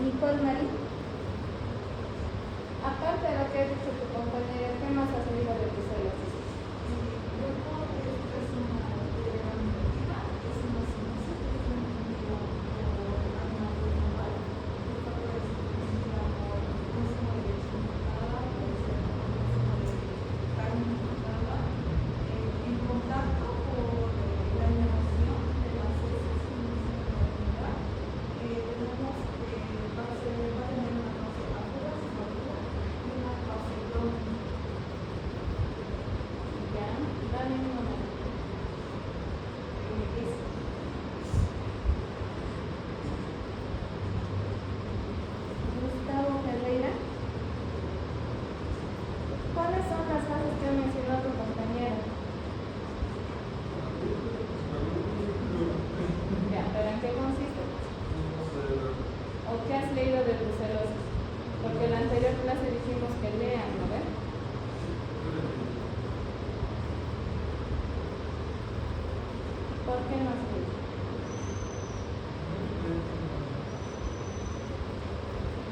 Nicole Marie. Aparte de lo que ha dicho tu compañera, ¿qué más has leído de brucelosis?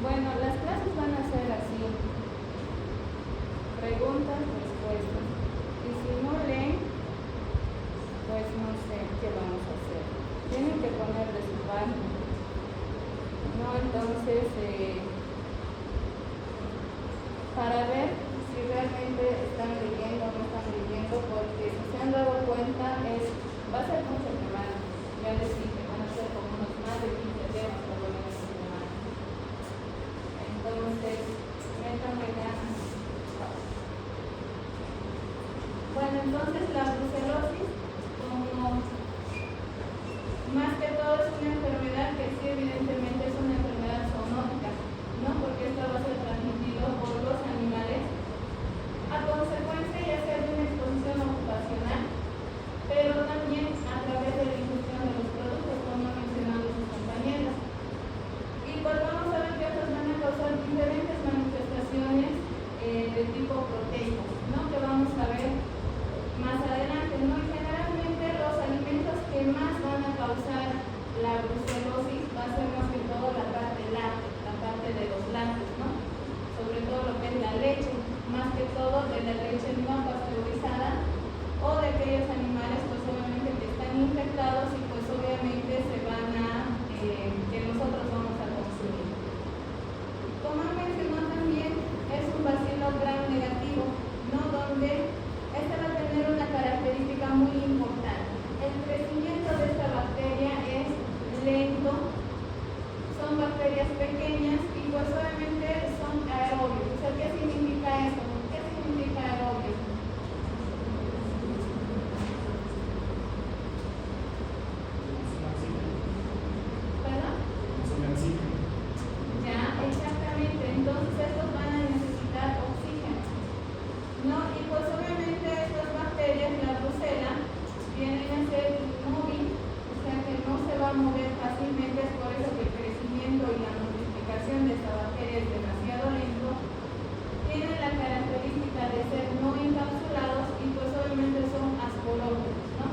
Bueno, las clases van a ser así: preguntas, respuestas. Y si no leen, pues no sé qué vamos a hacer. Tienen que poner de su parte, ¿no? Entonces, para ver si realmente están leyendo o no están leyendo, porque si se han dado cuenta, va a ser mucha semana. Ya les dije, van a ser como unos más de 15 temas por lo menos en semana. Entonces, métanme ganas. Bueno, entonces la brucelosis, como más que todo es una enfermedad que sí evidentemente es una enfermedad zoonótica, ¿no? Porque esto va a ser transmitido por los animales a consecuencia ya sea de una exposición ocupacional, pero también a través de la ingestión de los productos, como han mencionado sus compañeros. Y pues vamos a ver que estas van a causar diferentes manifestaciones de tipo proteico, ¿no? Que vamos a ver más adelante, ¿no? Y generalmente los alimentos que más van a causar la brucelosis va a ser más que todo la parte láctea, la parte de los lácteos, ¿no? Sobre todo lo que es la leche, más que todo de la leche no pasteurizada o de aquellos animales pues obviamente que están infectados y pues obviamente se van a que nosotros vamos a consumir. Como han mencionado también, es un bacilo gram negativo, ¿no? Donde este va a tener una característica muy importante. El crecimiento de esta bacteria es lento, son bacterias pequeñas y pues obviamente son aerobios. O sea, ¿qué significa esto? ¿Qué significa aerobio? ¿Perdón? Ya, exactamente. Entonces estos van a necesitar oxígeno, ¿no? Y pues obviamente estas bacterias, la brucela, vienen a ser inmóvil, o sea que no se va a mover fácilmente, es por eso que el crecimiento y la multiplicación de esta bacteria es demasiado lento. Tienen la característica de ser no encapsulados y pues obviamente son asporógenos, ¿no?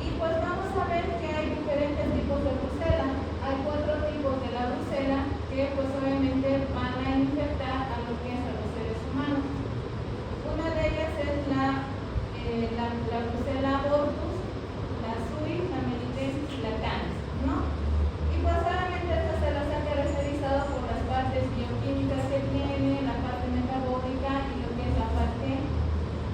Y pues vamos a ver que hay diferentes tipos de brucela. Hay 4 tipos de la brucela que pues obviamente van a infectar a lo que es a los seres humanos. Una de ellas es la brucela abortus, la suis, la melitesis y la canis, ¿no? Y pues obviamente esta se las ha caracterizado por las partes bioquímicas que tiene, la parte metabólica y lo que es la parte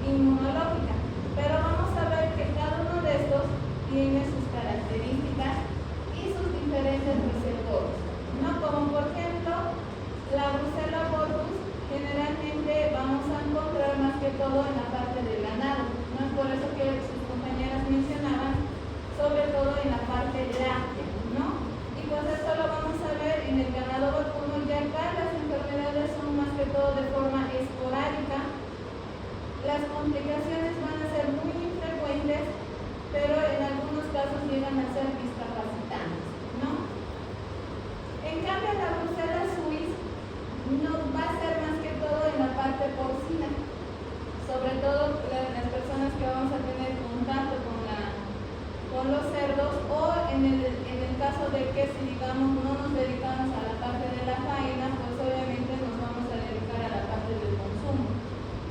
inmunológica. Pero vamos a ver que cada uno de estos tiene sus características y sus diferentes receptores, ¿no? Como por ejemplo, la brucela abortus generalmente vamos a encontrar más que todo en la parte del ganado, ¿no? Es por eso que sus compañeras mencionaban, sobre todo en la parte láctea, ¿no? Y pues esto lo vamos a ver en el ganado vacuno, ya acá las enfermedades son más que todo de forma esporádica. Las complicaciones van a ser muy infrecuentes, pero en algunos casos llegan a ser discapacitantes, ¿no? En cambio, la brucela suis no va a ser más que todo en la parte porcina, sobre todo las personas que vamos a tener contacto con los cerdos o en el caso de que si digamos no nos dedicamos a la parte de la faena, pues obviamente nos vamos a dedicar a la parte del consumo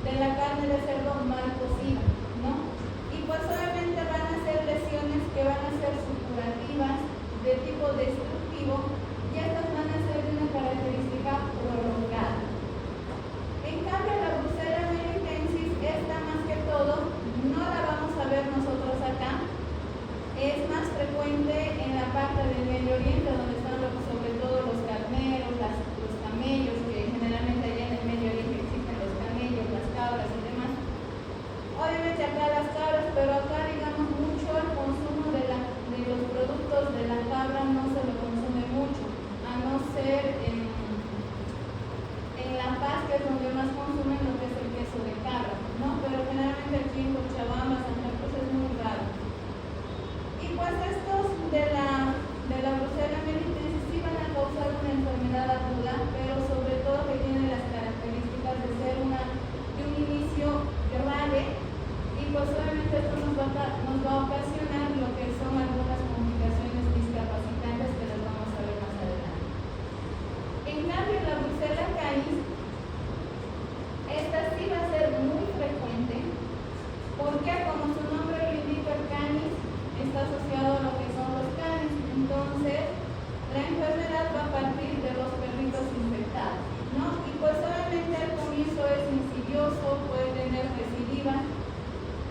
de la carne de cerdo mal cocida, ¿no? Y pues obviamente van a ser lesiones que van a ser supurativas, de tipo destructivo, y estas van a ser de una característica prolongada. En cambio, la Brucella melitensis, esta más que todo, no la vamos a ver nosotros acá, es más frecuente en la parte del Medio Oriente, donde están sobre todo los carneros, los camellos, que generalmente allá en el Medio Oriente existen los camellos, las cabras y demás. Obviamente acá las cabras, pero acá digamos mucho el consumo de los productos de la cabra no se lo consume mucho, a no ser en La Paz, que es donde más consumen lo que es el queso de cabra, ¿no? Pero generalmente aquí en Cochabamba, Santa Cruz es muy raro. Y pues estos de la Brucella melitensis sí van a causar una enfermedad aguda, pero sobre todo que tiene las características de ser de un inicio grave, y pues obviamente esto nos va a ocasionar lo que son algunas complicaciones discapacitantes que las vamos a ver más adelante. En cambio, la Brucella canis, esta sí va a ser muy frecuente, porque como su nombre lo indica, el canis está asociado a lo que son los canis. Entonces, la enfermedad va a partir de los perritos infectados, ¿no? Y pues obviamente al comienzo es insidioso, puede tener recidiva.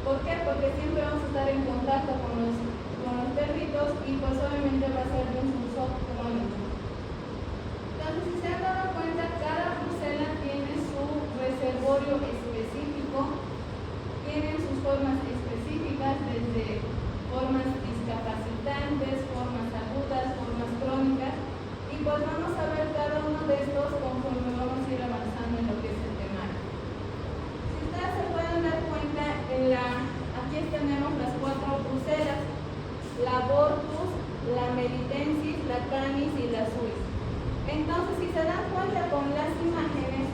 ¿Por qué? Porque siempre vamos a estar en contacto con los perritos, y pues obviamente va a ser de un uso crónico. Entonces, si se han dado cuenta, cada Brucella tiene su reservorio específico, tienen sus formas específicas, desde formas discapacitantes, formas agudas, formas crónicas, y pues vamos a ver cada uno de estos conforme vamos a ir avanzando en lo que es el temario. Si ustedes se pueden dar cuenta, aquí tenemos las 4 Brucellas: la Abortus, la Melitensis, la Canis y la Suis. Entonces, si se dan cuenta con las imágenes,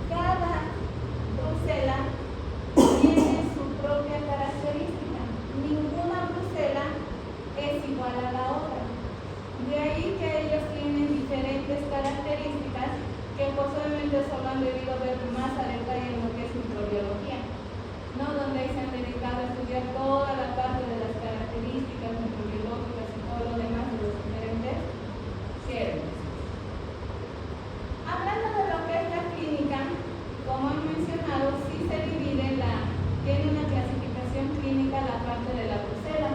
cada Brucella tiene su propia característica. Ninguna Brucella es igual a la otra. De ahí que ellos tienen diferentes características que posiblemente solo han debido ver más a detalle en lo que es microbiología, ¿no? Donde se han dedicado a estudiar toda la parte de las características microbiológicas y todo lo demás de los diferentes gérmenes. Hablando de lo que es la clínica, como he mencionado, sí se divide, tiene una clasificación clínica la parte de la Brucella,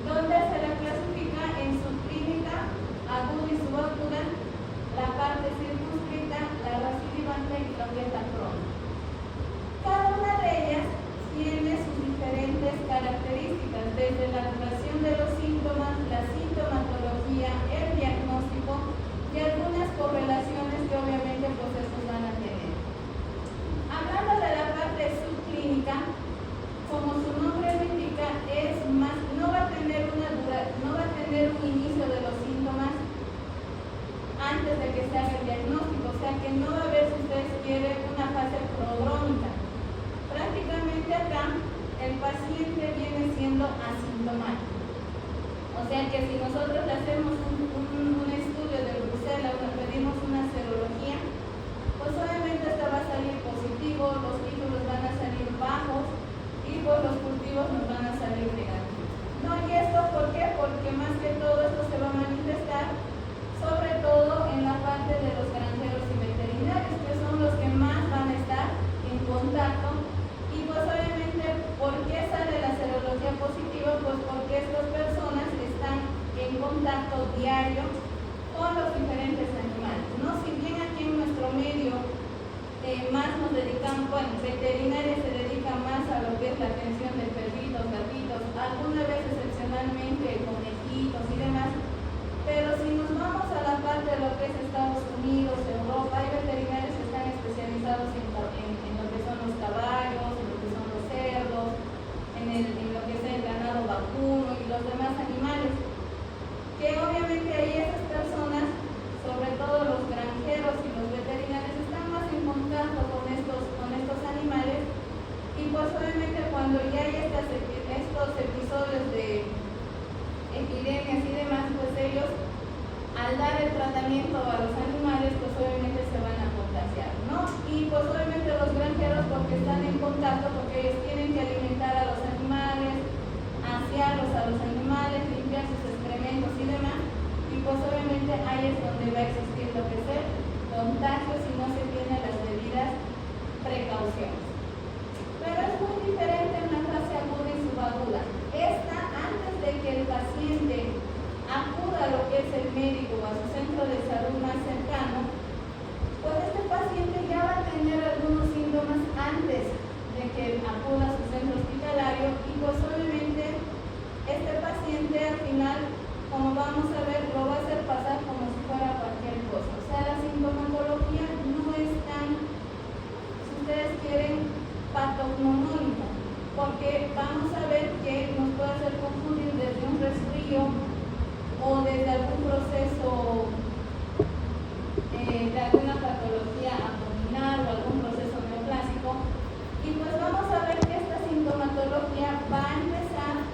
donde se la clasifica en subclínica, aguda y subaguda, la parte circunscrita, la recidivante y la dieta crónica. Cada una de ellas tiene sus diferentes características, desde la duración de los síntomas, la sintomatología, el diagnóstico y algunas correlaciones que obviamente pues estos van a tener. Hablando de la parte subclínica, como su nombre lo indica, no va a tener un inicio de los síntomas antes de que se haga el diagnóstico, o sea que no va a haber, si ustedes quieren, una fase prodrómica. Prácticamente acá el paciente viene siendo asintomático, o sea que si nosotros le hacemos un estudio de Brucella o le pedimos una serología, pues obviamente esta va a salir positivo, los títulos van a salir bajos y pues los cultivos nos van a salir negativos. No, ¿y esto por qué? Porque más que todo esto se va a manifestar sobre todo en la parte de los granjeros y veterinarios, que son los que más van a estar en contacto. Y pues obviamente, ¿por qué sale la serología positiva? Pues porque estas personas están en contacto diario con los diferentes animales, ¿no? Si bien aquí en nuestro medio más nos dedicamos, bueno, veterinaria se dedica más a lo que es la atención de perritos, gatitos, alguna vez excepcionalmente conejitos y demás, pero si nos vamos a la parte de lo que es Estados Unidos, Europa, hay veterinarios que están especializados en lo que son los caballos, en lo que son los cerdos, en lo que es el ganado vacuno y los demás animales, que obviamente ahí esas personas, sobre todo los granjeros y los veterinarios, están más en contacto con estos animales, y pues obviamente cuando ya hay estos episodios de epidemias y demás, que es el médico o a su centro de salud más cercano, pues este paciente ya va a tener algunos síntomas antes de que acuda a su centro hospitalario y pues obviamente este paciente al final, como vamos a ver, lo va a hacer pasar como si fuera cualquier cosa. O sea, la sintomatología no es tan, si ustedes quieren, patognomónica, porque vamos a ver que nos puede hacer confundir desde un resfrío o desde algún proceso de alguna patología abdominal o algún proceso neoplásico. Y pues vamos a ver que esta sintomatología va a empezar,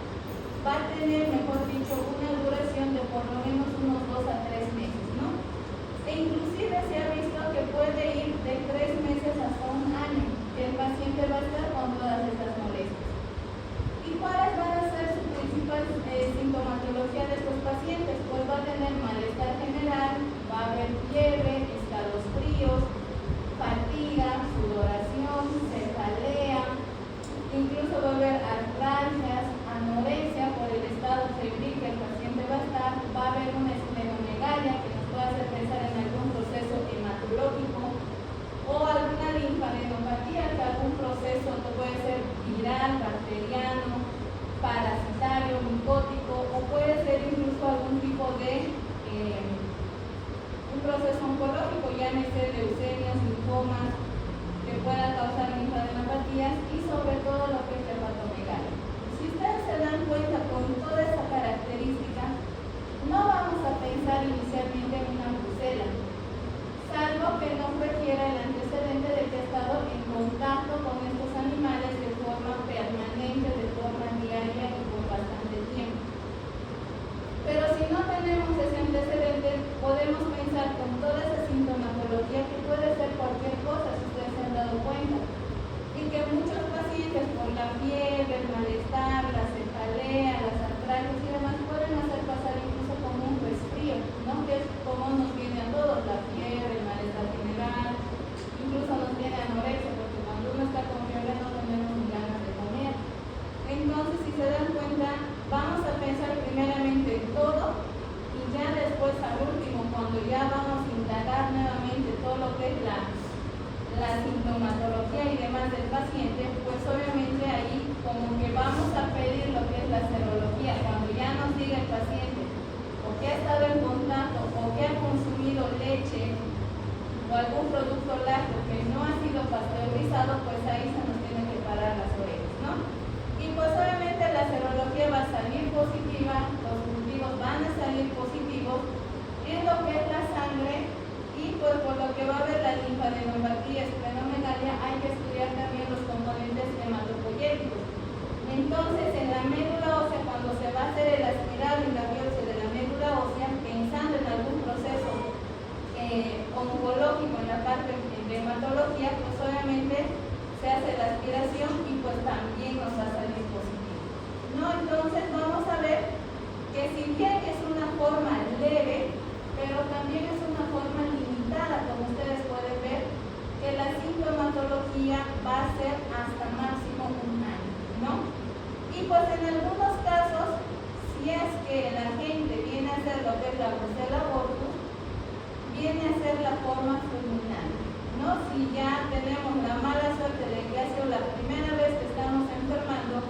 va a tener, mejor dicho, una duración de por lo menos unos 2 a 3 meses, ¿no? E inclusive se ha visto que puede ir de 3 meses hasta un año, que el paciente va a estar con todas estas molestias. ¿Y cuáles van a ser su principal sintomatología de estos pacientes? Pues va a tener malestar general, va a haber fiebre, escalofríos, fatiga, sudoración, cefalea, incluso va a haber artralgias, anorexia por el estado febril que el paciente va a estar, va a haber una esplenomegalia que nos puede hacer pensar en algún proceso hematológico o alguna linfadenopatía, que algún proceso puede ser viral, bacteriano, parasitario, micótico, o puede ser incluso algún tipo de un proceso oncológico, llámese leucemias, linfomas, que pueda causar linfadenopatías y sobre todo lo que es hepatomegalia. Si ustedes se dan cuenta con toda esta característica, no vamos a pensar inicialmente en una brucela, salvo que no requiera el antecedente de que ha estado en contacto con estos animales de forma permanente, de forma diaria y por bastante tiempo. Pero si no tenemos ese antecedente, podemos pensar con toda esa sintomatología que puede ser cualquier cosa, si ustedes se han dado cuenta, y que muchos pacientes por la fiebre, el malestar, la cefalea, las artralgias y demás pueden hacer pasar incluso como un resfrío, ¿no? Que es como nos viene a todos, la fiebre, el malestar general, incluso nos viene anorexia, porque cuando uno está con fiebre no tenemos ganas de comer. Entonces, si se dan cuenta, vamos a pensar primeramente en todo y ya después al último, cuando ya vamos a indagar nuevamente todo lo que es la sintomatología y demás del paciente, pues obviamente ahí como que vamos a pedir lo que es la serología, cuando ya nos diga el paciente o que ha estado en contacto o que ha consumido leche o algún producto lácteo que no ha sido pasteurizado, pues ahí se nos tiene que parar las orejas, ¿no? Y pues obviamente la serología va a salir positiva, los cultivos van a salir positivos en lo que es la sangre y pues por lo que va a haber la linfadenopatía, esplenomegalia, hay que estudiar también los componentes hematopoyéticos. Entonces en la médula ósea, cuando se va a hacer el aspirado y la biopsia de la médula ósea, pensando en algún proceso oncológico en la parte de hematología, pues obviamente se hace la aspiración y pues también nos va a salir positivo, ¿no? Entonces vamos a ver que si bien es una forma leve, pero también es una forma limitada, como ustedes pueden ver, que la sintomatología va a ser hasta máximo un año, ¿no? Y pues en algunos casos, si es que la gente viene a hacer lo que es la brucela abortus, viene a ser la forma fulminante, ¿no? Si ya tenemos la mala suerte de que ha sido la primera vez que estamos enfermando,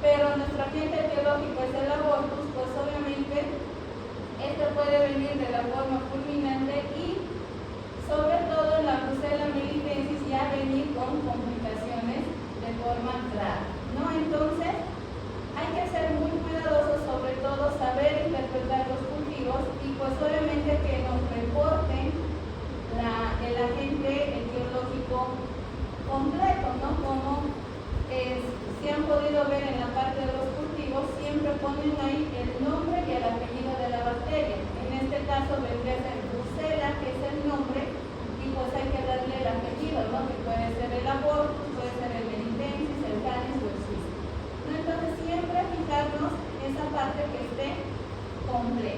pero nuestro agente etiológico es el abortus, pues obviamente este puede venir de la forma fulminante y sobre todo en la brucela melitensis ya venir con complicaciones de forma grave, ¿no? Entonces hay que ser muy cuidadosos, sobre todo saber interpretar los cultivos y pues obviamente que nos reporten el agente etiológico completo, ¿no? Como si han podido ver en la parte de los cultivos, siempre ponen ahí el nombre y el apellido de la bacteria. En este caso vendría a ser brucela, que es el nombre, y pues hay que darle el apellido, ¿no? Que puede ser el abortus, puede ser el melitensis, el canis o el suizo. Entonces siempre fijarnos en esa parte que esté completa.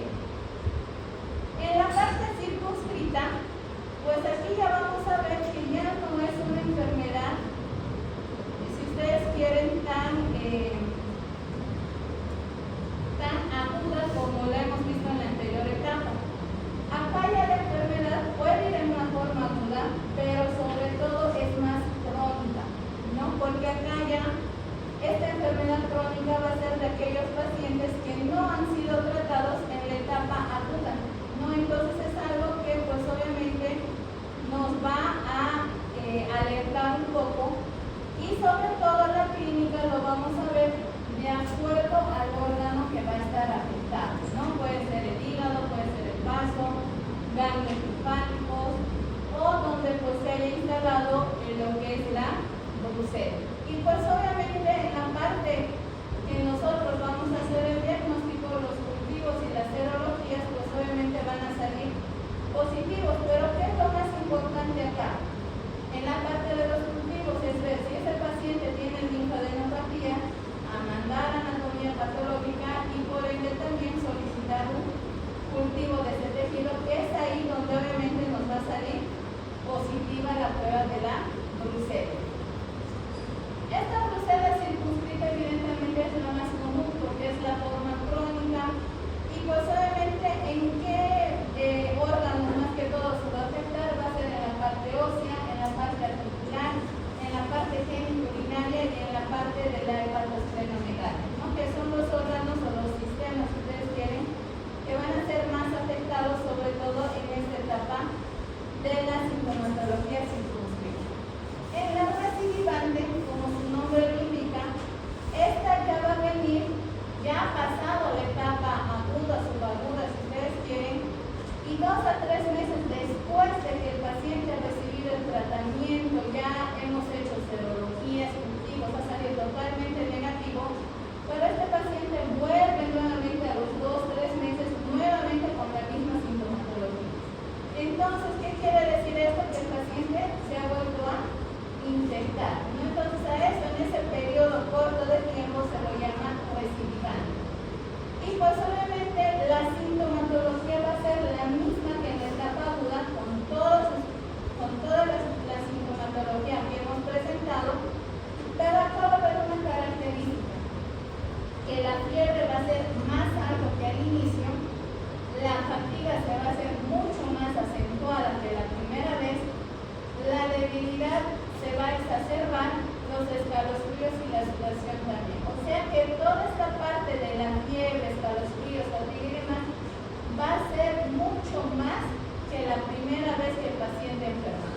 2 a 3 meses después de que el paciente ha recibido el tratamiento, ya hemos hecho serologías, cultivos, ha salido totalmente negativo, pero este paciente vuelve nuevamente a los 2 o 3 meses, nuevamente con la misma sintomatología. Entonces, ¿qué quiere decir esto? Que el paciente se ha vuelto a infectar, ¿no? Entonces, a eso en ese periodo corto de tiempo se lo llama recidivante. Y pues obviamente la sintomatología va a ser la misma que en la etapa aguda, con toda la sintomatología que hemos presentado, pero acá va a haber una característica, que la fiebre va a ser más alta que al inicio, la fatiga se va a hacer mucho más acentuada que la primera vez, la debilidad se va a exacerbar, los escalofríos y la sudoración también. O sea que toda esta parte de la fiebre, escalofríos, fatiga y demás va a ser mucho más que la primera vez que el paciente enferma.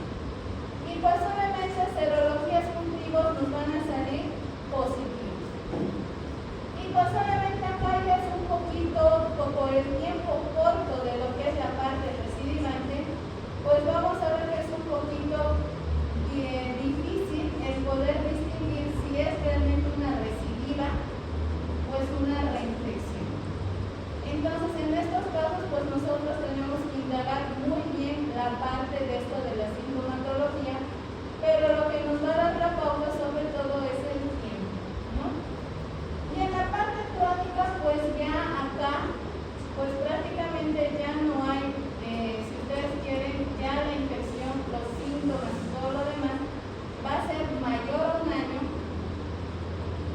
Y pues obviamente serologías cultivos nos van a salir positivos. Y pues obviamente acá ya es un poquito, por el tiempo corto de lo que es la parte recidivante, pues vamos a ver que es un poquito difícil el poder distinguir si es realmente una recidiva o es una reinfección. Entonces, en estos casos, pues nosotros tenemos que indagar muy bien la parte de esto de la sintomatología, pero lo que nos va a dar la pauta sobre todo es el tiempo, ¿no? Y en la parte crónica, pues ya acá, pues prácticamente ya no hay, si ustedes quieren, ya la infección, los síntomas y todo lo demás va a ser mayor a un año.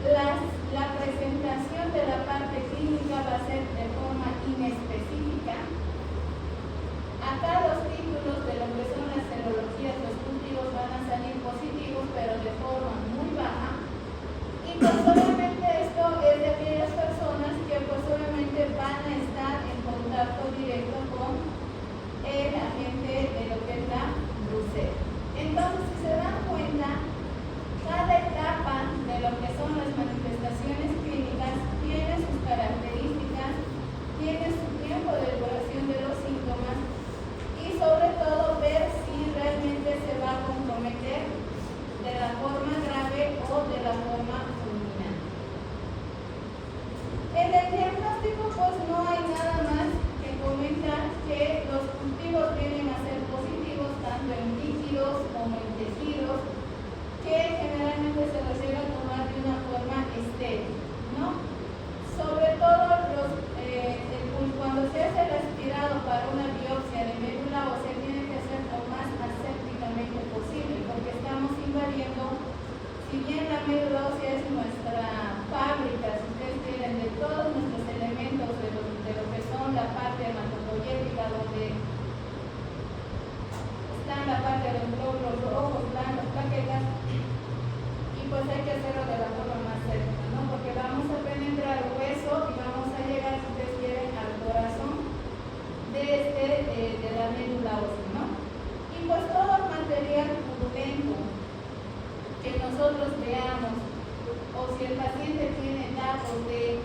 La presentación de la parte clínica va a ser de forma inespecífica. Acá los títulos de lo que son las serologías, los cultivos van a salir positivos, pero de forma muy baja. Y pues obviamente esto es de aquellas personas que pues obviamente van a estar en contacto directo con el agente de lo que es la brucela. Entonces, si se dan cuenta, cada etapa de lo que son las manifestaciones clínicas tiene sus características, tiene su tiempo de duración de los síntomas y sobre todo ver si realmente se va a comprometer de la forma grave o de la forma fulminante. En el diagnóstico pues no hay nada más que comentar que los cultivos vienen a ser positivos tanto en líquidos como en tejidos, que generalmente se los llega a tomar de una forma estéril, ¿no? Sobre todo cuando se hace el aspirado para una biopsia de médula ósea tiene que ser lo más asépticamente posible, porque estamos invadiendo, si bien la médula ósea es nuestra fábrica, si ustedes quieren, de todos nuestros elementos de lo que son la parte hematopoyética, donde están la parte de los glóbulos rojos, blancos, plaquetas, y pues hay que hacerlo de la forma más cerca, ¿no? Porque vamos a penetrar el hueso y vamos a llegar, si ustedes quieren, al corazón de la médula ósea, ¿no? Y pues todo el material purulento que nosotros veamos, o si el paciente tiene datos de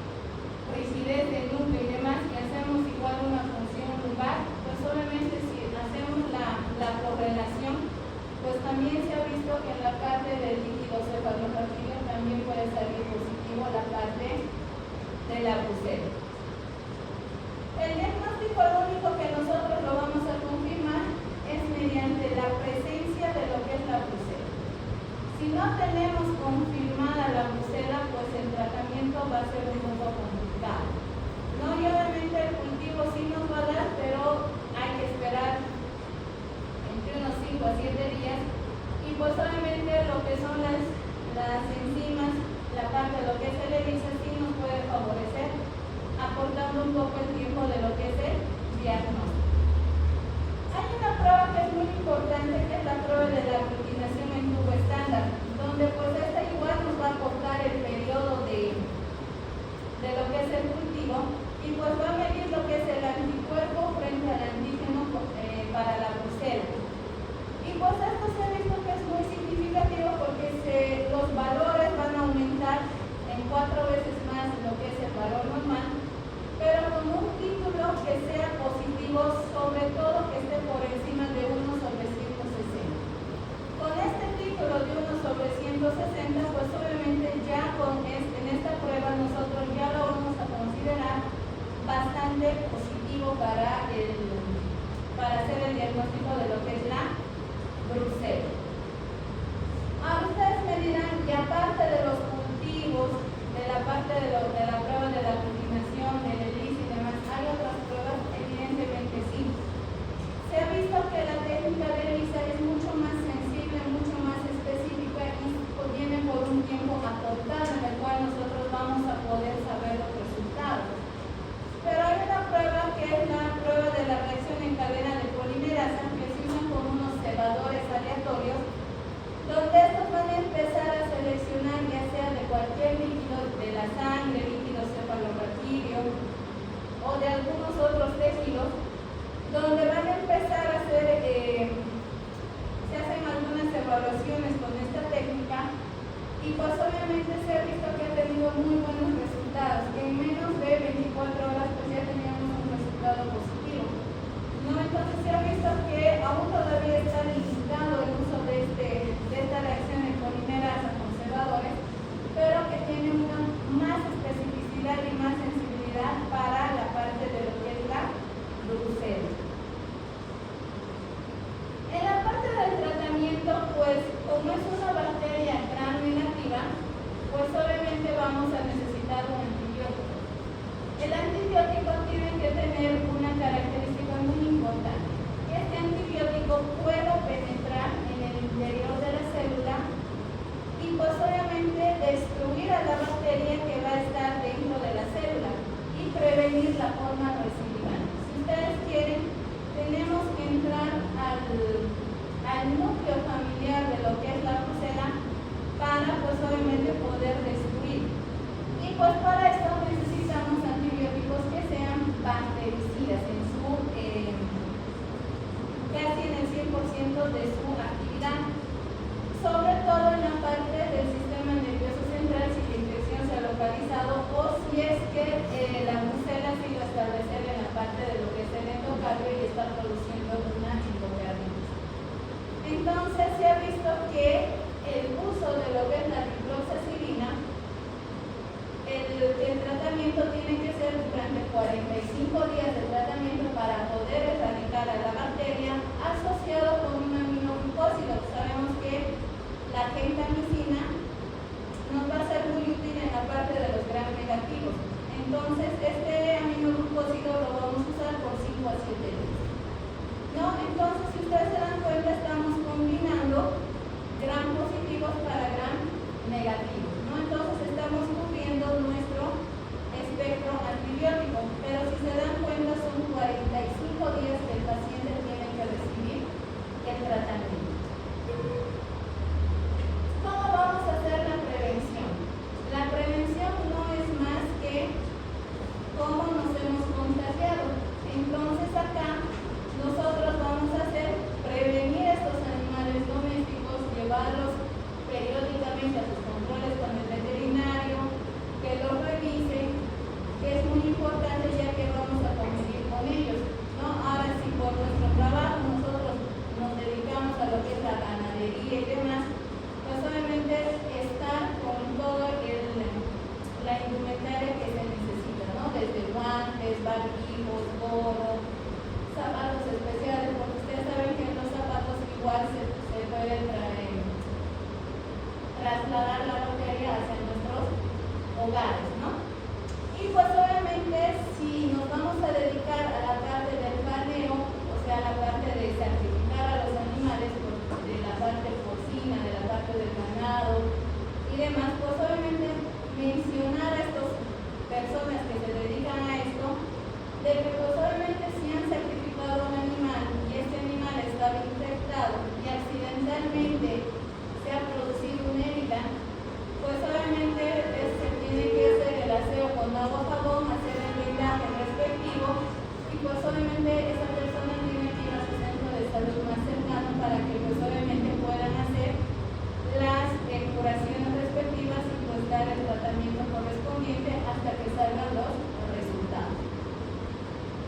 rigidez del núcleo y demás, y hacemos igual una función lumbar, pues obviamente si hacemos la correlación, pues también se ha visto que en la parte del líquido cefalorraquídeo también puede salir positivo la parte de la brucela. El diagnóstico, lo único que nosotros lo vamos a confirmar es mediante la presencia de lo que es la brucela. Si no tenemos confirmada la brucela, pues el tratamiento va a ser un poco complicado, ¿no? Y obviamente el cultivo sí nos va a dar, pero hay que esperar entre unos 5 a 7 días. Y pues obviamente lo que son las enzimas, la parte de lo que es el ELISA sí nos puede favorecer, aportando un poco el tiempo de lo que es el diagnóstico. Hay una prueba que es muy importante, que es la prueba de la aglutinación en tubo estándar, donde pues esta igual nos va a aportar el periodo de lo que es el cultivo y pues va a medir lo que es el anticuerpo frente al antígeno para la brucela. Y pues esto se ha visto que es muy significativo porque los valores muy buenos resultados. En menos de 24 horas pues ya teníamos un resultado positivo. ¿No? Entonces se ha visto que aún todavía está limitado el uso de esta reacción de polimerasa conservadores, pero que tiene una más especificidad y más sensibilidad para la parte de lo que es la brucela. En la parte del tratamiento, pues como es una bacteria gram negativa, pues obviamente vamos a necesitar un antibiótico. El antibiótico tiene que tener una característica muy importante. Este antibiótico puede penetrar en el interior de la célula y pues obviamente destruir a la bacteria que va a estar dentro de la célula y prevenir la forma recidiva. Si ustedes quieren, tenemos que entrar al núcleo familiar de lo que es la brucela para pues obviamente poder destruir. Y pues para esto necesitamos antibióticos que sean bactericidas en su casi en el 100% de su actividad, sobre todo en la parte del sistema nervioso central si la infección se ha localizado o si es que la brucela ha sido establecida en la parte de lo que es el endocardio y está produciendo una endocarditis. Entonces se ha visto que el uso de lo que es la tricloxacilina, el tratamiento tiene que ser durante 45 días de tratamiento para poder erradicar a la bacteria asociado con un aminoglucósido. Sabemos que la gentamicina nos va a ser muy útil en la parte de los gram negativos. Entonces, este aminoglucósido lo vamos a usar por 5 a 7 días. ¿No? Entonces, si ustedes se dan cuenta, estamos combinando gram positivos para gram negativos. ¿No? Entonces, estamos cubriendo nuestro espectro antibiótico. Pero si se dan cuenta, son 45 días que el paciente tiene que recibir el tratamiento. ¿Cómo vamos a hacer la prevención? La prevención no es más que cómo nos hemos contagiado. Entonces acá nosotros vamos a hacer prevenir estos animales domésticos, llevarlos periódicamente a sus controles con el veterinario, que los revise, que es muy importante ya que vamos a convivir con ellos, ¿no? Ahora si por nuestro trabajo nosotros nos dedicamos a lo que es la ganadería y demás, pues obviamente estar con toda la indumentaria que se necesita, ¿no? Desde guantes, barbijos, gorros, zapatos especiales, porque ustedes saben que en los zapatos igual se puede trasladar la bacteria hacia nuestros hogares, ¿no? Y pues obviamente si nos vamos a dedicar a la parte del paneo, o sea, a la parte de sacrificar a los animales, de la parte porcina, de la parte del ganado y demás, pues obviamente mencionar a estas personas que se dedican a esto, de que pues obviamente si han sacrificado a un animal y este animal estaba infectado y accidentalmente se ha producido una herida, pues obviamente se tiene que hacer el aseo con agua, jabón, hacer el vendaje respectivo y pues obviamente esa persona tiene que ir a su centro de salud más cercano para que pues obviamente puedan hacer las curaciones respectivas y pues dar el tratamiento correspondiente hasta que salgan los resultados.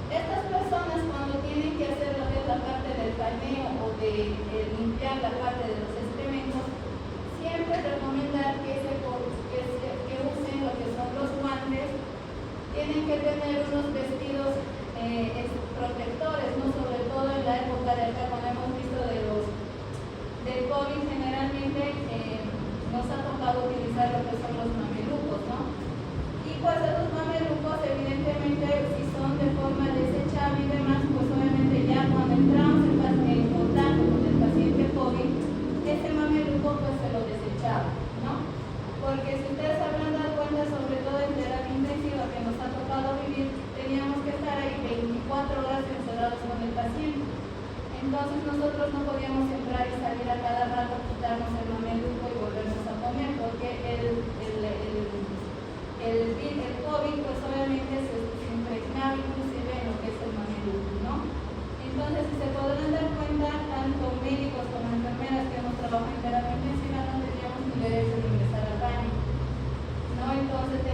Estas personas cuando tienen que hacer lo que es la parte del paneo o de limpiar la parte de los excrementos, siempre recomendar que usen lo que son los guantes. Tienen que tener unos vestidos protectores, ¿no? Sobre todo en la época de acá, cuando hemos visto del COVID, generalmente nos ha tocado utilizar lo que son los mamelucos, ¿no? Y pues esos mamelucos, evidentemente, si son de forma desechable y demás, pues obviamente ya cuando entramos en contacto con el paciente COVID, ese mameluco pues se lo desechaba, ¿no? Porque si ustedes habrán dado cuenta, sobre todo en terapia intensiva que nos ha tocado vivir, teníamos que estar ahí 24 horas encerrados con el paciente. Entonces nosotros no podíamos entrar y salir a cada rato, quitarnos el mameluco y volvernos a comer, porque el COVID pues obviamente se impregnaba inclusive en lo que es el mameluco, ¿no? Entonces, si se podrán dar cuenta, tanto médicos como enfermeras que hemos trabajado en terapia intensiva no teníamos ni derecho de ingresar al baño, ¿no? Entonces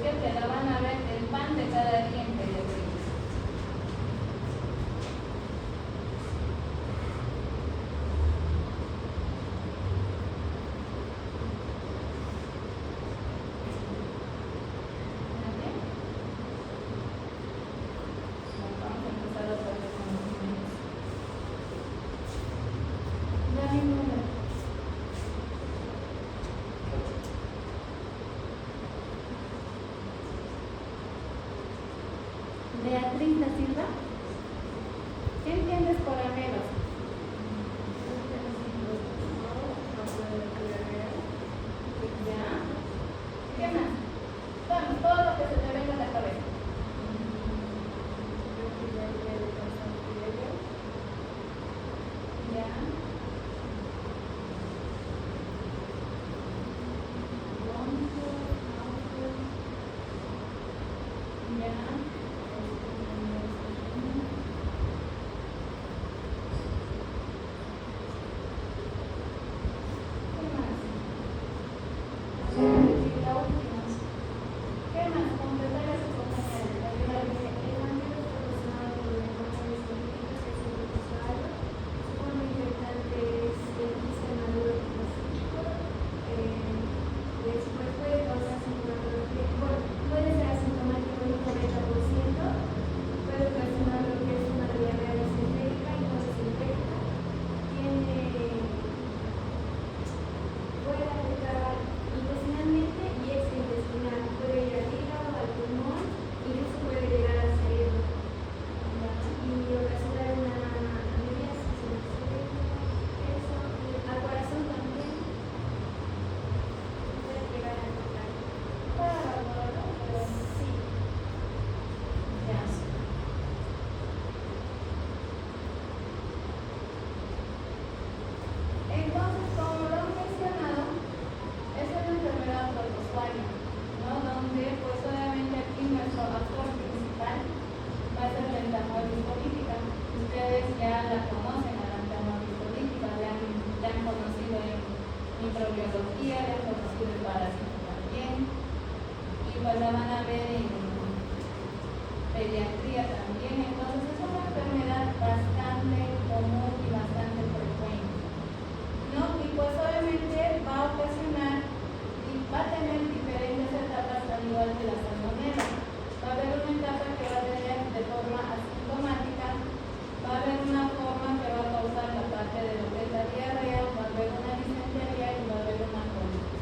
que te la van a ver el pan de cada día en pediatría. Beatriz da Silva, ¿qué entiendes por amelos? ¿Ya? ¿Qué más? Vamos, todo lo que se te venga a la cabeza. ¿Ya? ¿Ya? Entonces, como lo han mencionado, es una enfermedad protozoaria, ¿no? Donde, pues obviamente aquí nuestro actor principal va a ser la entermosis política. Ustedes ya la conocen, a la entermosis política, la han conocido en microbiología, la han conocido en parásito también, y pues la van a ver en pediatría también. Entonces, es una enfermedad bastante común y bastante frecuente, ¿no? Y pues obviamente va a ocasionar y va a tener diferentes etapas al igual que la salmonela. Va a haber una etapa que va a tener de forma asintomática, va a haber una forma que va a causar la parte de lo que es la diarrea, va a haber una disentería y va a haber una colitis.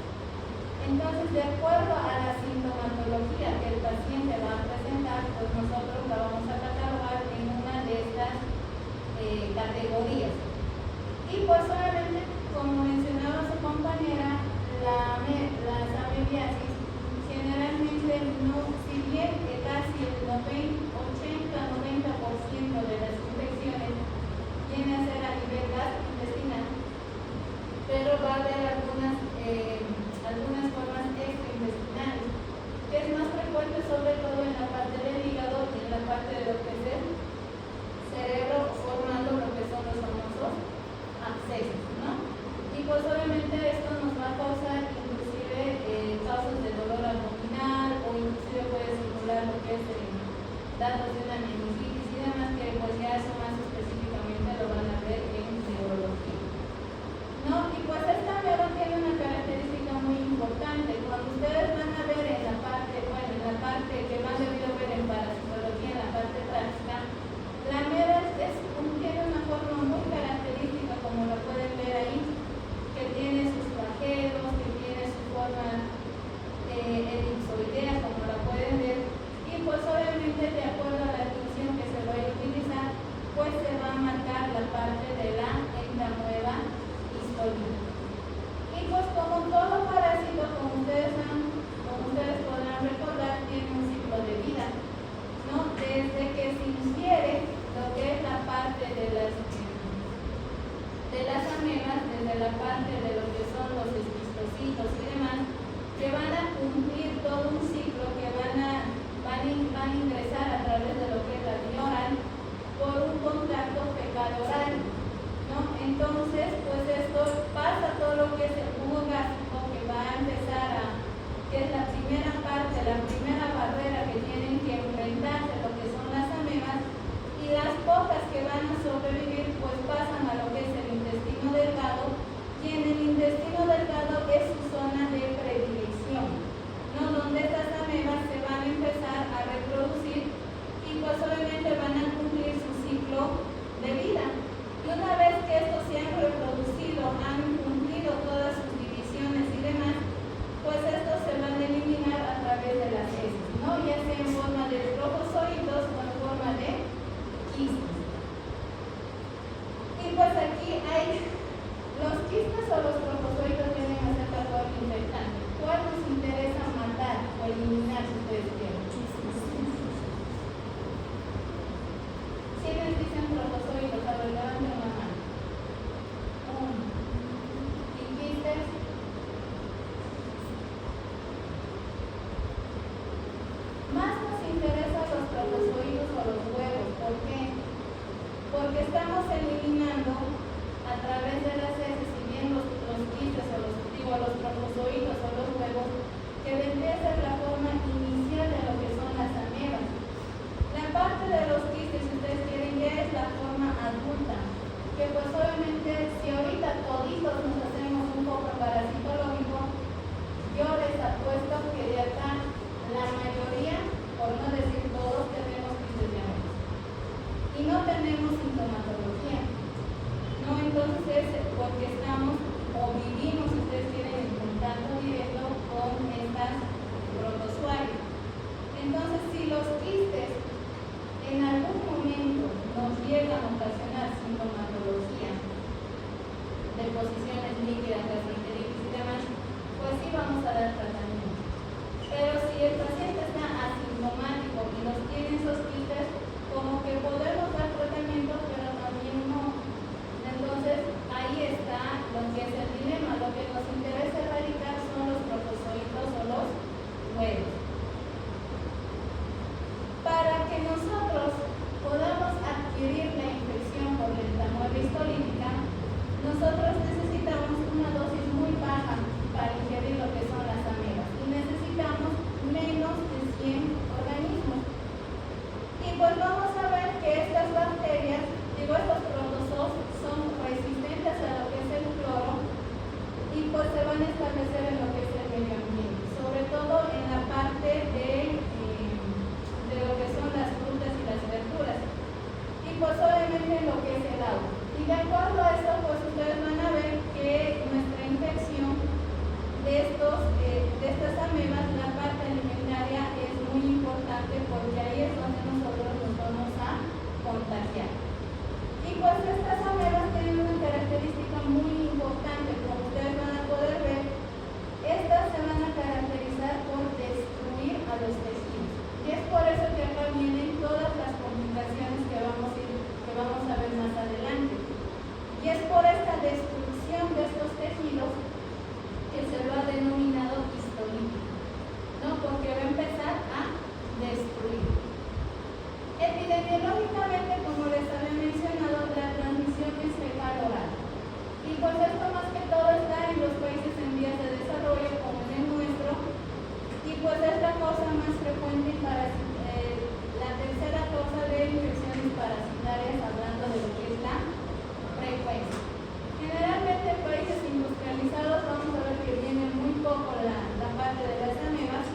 Entonces, de acuerdo a la sintomatología que el paciente va a presentar, pues nosotros la vamos a catalogar en una de estas categorías. Y pues obviamente, como mencionaba su compañera, la amebiasis generalmente no, si bien que casi el 80-90% de las infecciones viene a ser a nivel gastrointestinal, pero va a haber algunas formas extraintestinales, que es más frecuente sobre todo en la parte del hígado y en la parte de lo que es el cerebro, formando lo que son los famosos abscesos, ¿no? Y pues obviamente esto nos pues se van a establecer en lo que es el medio ambiente, sobre todo en la parte de lo que son las frutas y las verduras, y pues obviamente lo que es el agua. Y de acuerdo a esto, pues ustedes van a ver que nuestra infección de estas amebas, la parte alimentaria es muy importante, porque ahí es donde nosotros nos vamos a contagiar. Y pues estas amebas tienen una característica muy importante, como ustedes van a poder ver. Estas se van a caracterizar por destruir a los tejidos. Y es por eso que acá vienen todas las complicaciones que vamos a ver más adelante. Y es por esta destrucción de estos tejidos que se lo ha denominado histolítico, ¿no? Porque va a empezar a destruir. Epidemiológicamente, como les había mencionado, la transmisión es fecal oral. Y pues esto más que todo está en los países en vías de desarrollo, como en el nuestro, y pues es la causa más frecuente para la tercera causa de infecciones parasitarias, hablando de lo que es la frecuencia. Generalmente en países industrializados vamos a ver que viene muy poco la parte de las amebas,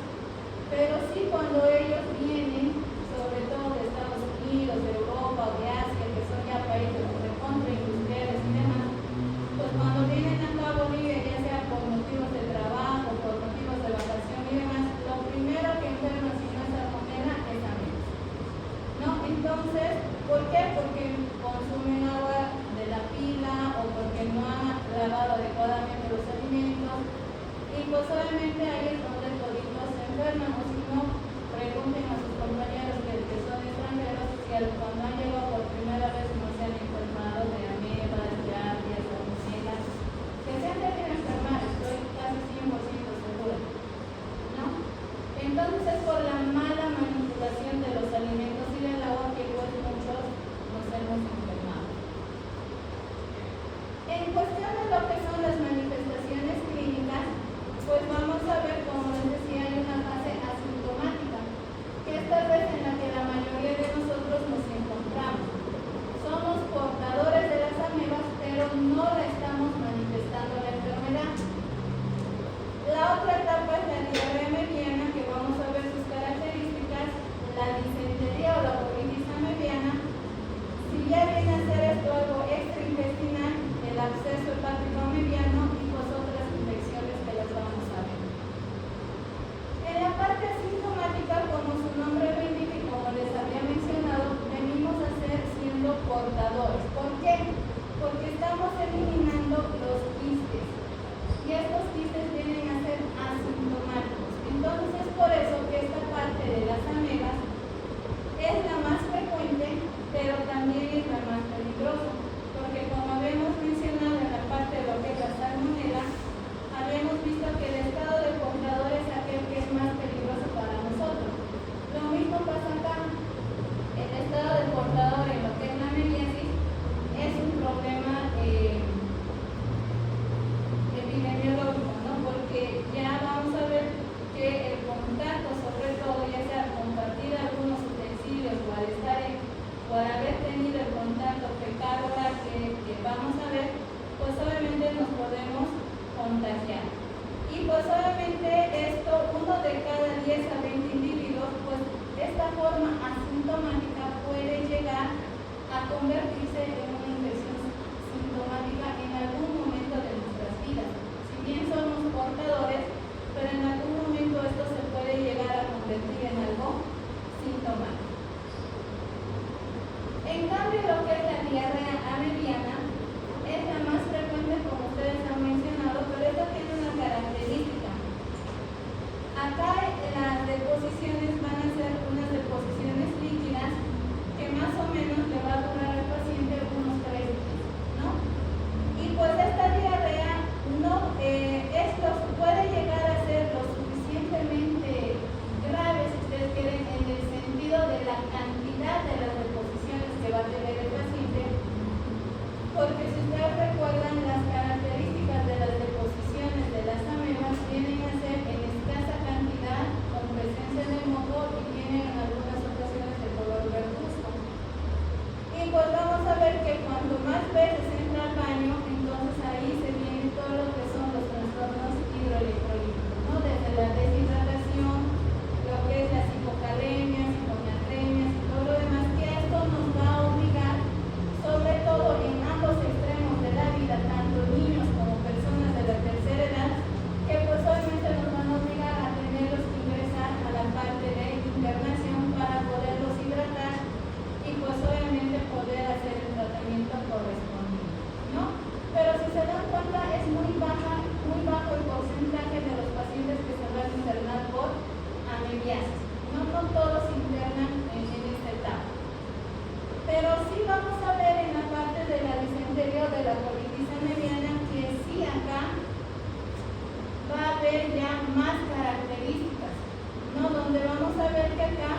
pero sí cuando ellos vienen, sobre todo de Estados Unidos, de Europa o de Asia, que son ya países recontra industriales y demás, pues cuando vienen acá a Bolivia, ya sea por motivos de trabajo, por motivos de vacación y demás, lo primero que enferman si no es salmonela es amebas, ¿no? Entonces, ¿por qué? Porque consumen agua de la pila o porque no han lavado adecuadamente los alimentos, y pues obviamente ahí es donde toditos se enferman, o si no, pregunten a sus compañeros que son extranjeros si cuando han llegado por primera vez no se han enfermado de amebas, giardias, salmonela, que se han debido enfermar, estoy casi 100% segura, ¿no? Entonces es por la mala manipulación de los alimentos y del agua que pues muchos nos hemos enfermado. En cuestión de lo que son las manifestaciones clínicas, pues vamos a ver, como les decía, hay una fase asintomática, que es tal vez en la que la mayoría de nosotros nos encontramos. Somos portadores de las amebas, pero no la estamos manifestando la enfermedad. La otra etapa es la diarrea mediana, que vamos a ver sus características, la disentería o la colitis mediana. Si ya viene a ser esto algo extraintestinal, el absceso hepático mediano y pues otras infecciones que las vamos a ver. En la parte asintomática, como su nombre lo indica y como les había mencionado, venimos a ser siendo portadores. ¿Por qué? Porque estamos eliminando los quistes y estos quistes vienen a ser asintomáticos. Entonces es por eso que esta parte de las amebas es la más frecuente, pero también es la más peligrosa, porque como habíamos mencionado en la parte de lo que es la salmonela, habíamos visto que el estado de portador es aquel que es más peligroso para nosotros. Lo mismo pasa acá. El estado de portador en lo que es la meliasis es un problema epidemiológico, ¿no? Porque ya vamos a ver que el contacto, sobre todo, ya sea compartir algunos utensilios o al estar o al haber tenido el contacto fecal oral que vamos a ver, pues obviamente nos podemos contagiar. Y pues obviamente esto, uno de cada 10 a 20 individuos, pues esta forma asintomática puede llegar a convertirse en una infección sintomática en algún momento de nuestras vidas. Si bien somos portadores, pero en algún momento esto se puede llegar a convertir en algo sintomático. En cambio, lo que es la diarrea amebiana es la más frecuente, como ustedes han mencionado, pero esta tiene una característica. Acá las deposiciones van a ser unas deposiciones líquidas que más o menos le va a durar al paciente ver ya más características, ¿no? Donde vamos a ver que acá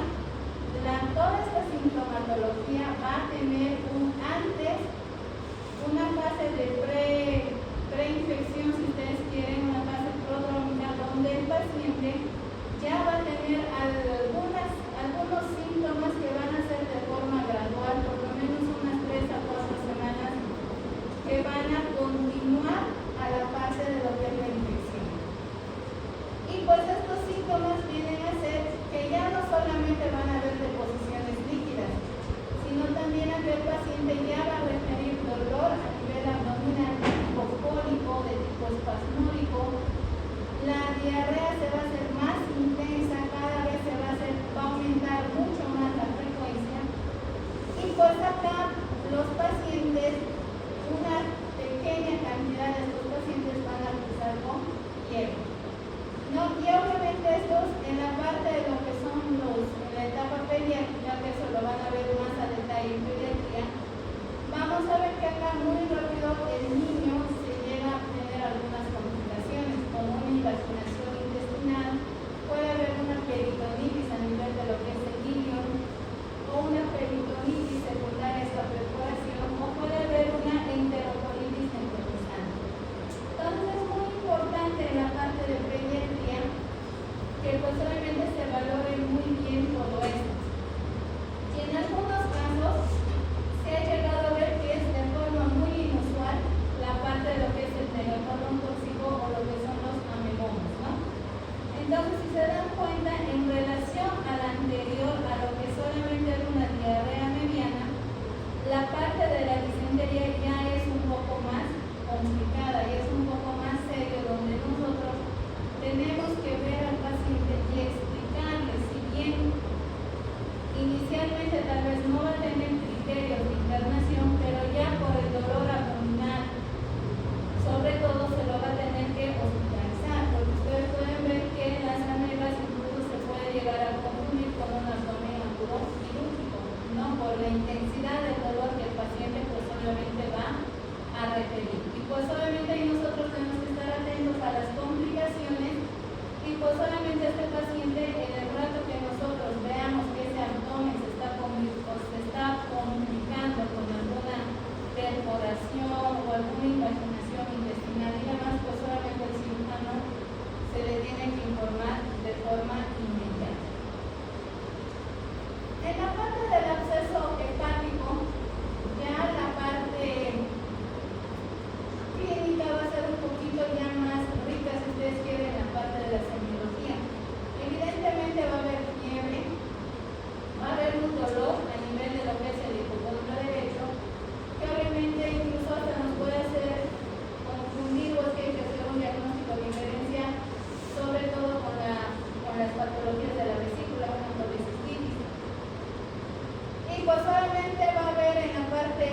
toda esta sintomatología va a tener antes una fase de preinfección, si ustedes quieren, una fase prodrómica, donde el paciente ya va a tener algunos síntomas que van a ser de forma gradual, por lo menos unas 3 a 4 semanas, que van a continuar a la fase de lo que es la infección. Y pues estos síntomas vienen a ser que ya no solamente van a haber deposiciones líquidas, sino también a que el paciente ya va a referir dolor a nivel abdominal de tipo cólico, de tipo espasmódico. La diarrea se va a hacer más intensa, cada vez va a aumentar mucho más la frecuencia. Y pues acá los pacientes, una pequeña cantidad de estos pacientes van a cruzar con hierro, ¿no? Y obviamente estos en la parte de lo que son en la etapa pediátrica, que eso lo van a ver más a detalle en pediatría, vamos a ver que acá muy rápido el niño se llega a tener algunas complicaciones, como una invaginación intestinal, puede haber una peritonitis a nivel de lo que es el niño, o una peritonitis secundaria a esta perforación, o puede haber una enterocolitis necrotizante. Entonces es muy importante en la parte de pediatría que pues obviamente se valore muy bien todo esto. Y en algunos casos se ha llegado a ver que es de forma muy inusual la parte de lo que es el neocolon tóxico o lo que son los amelomas, ¿no? Entonces, si se dan cuenta, en relación al anterior, a lo que solamente era una diarrea mediana, la parte de la disentería ya es un poco más complicada y es un poco más serio, donde nosotros tenemos que ver al paciente y explicarle, si bien inicialmente tal vez no va a tener criterios de internación, pero ya por el dolor abdominal, sobre todo se lo va a tener que hospitalizar, porque ustedes pueden ver que las amebas incluso se puede llegar a confundir con un abdomen agudo quirúrgico, ¿no? Por la intensidad del dolor que el paciente pues obviamente va a referir. Y pues obviamente ahí nosotros tenemos que estar atentos a las complicaciones y pues obviamente este paciente en el rato que nosotros veamos que ese abdomen se está complicando con alguna perforación o alguna invaginación intestinal y demás, pues obviamente el cirujano se le tiene que informar de forma inmediata. En la parte del absceso hepático, ya la parte clínica va a ser un poquito ya más rica, si ustedes quieren, la parte de la semiología. Evidentemente va a haber fiebre, va a haber un dolor a nivel de lo que es el hipocondrio derecho, que obviamente incluso hasta nos puede hacer confundir o que hay que hacer un diagnóstico de diferencia, sobre todo con las patologías de la vesícula, una colicistitis. Y pues obviamente va a haber en la parte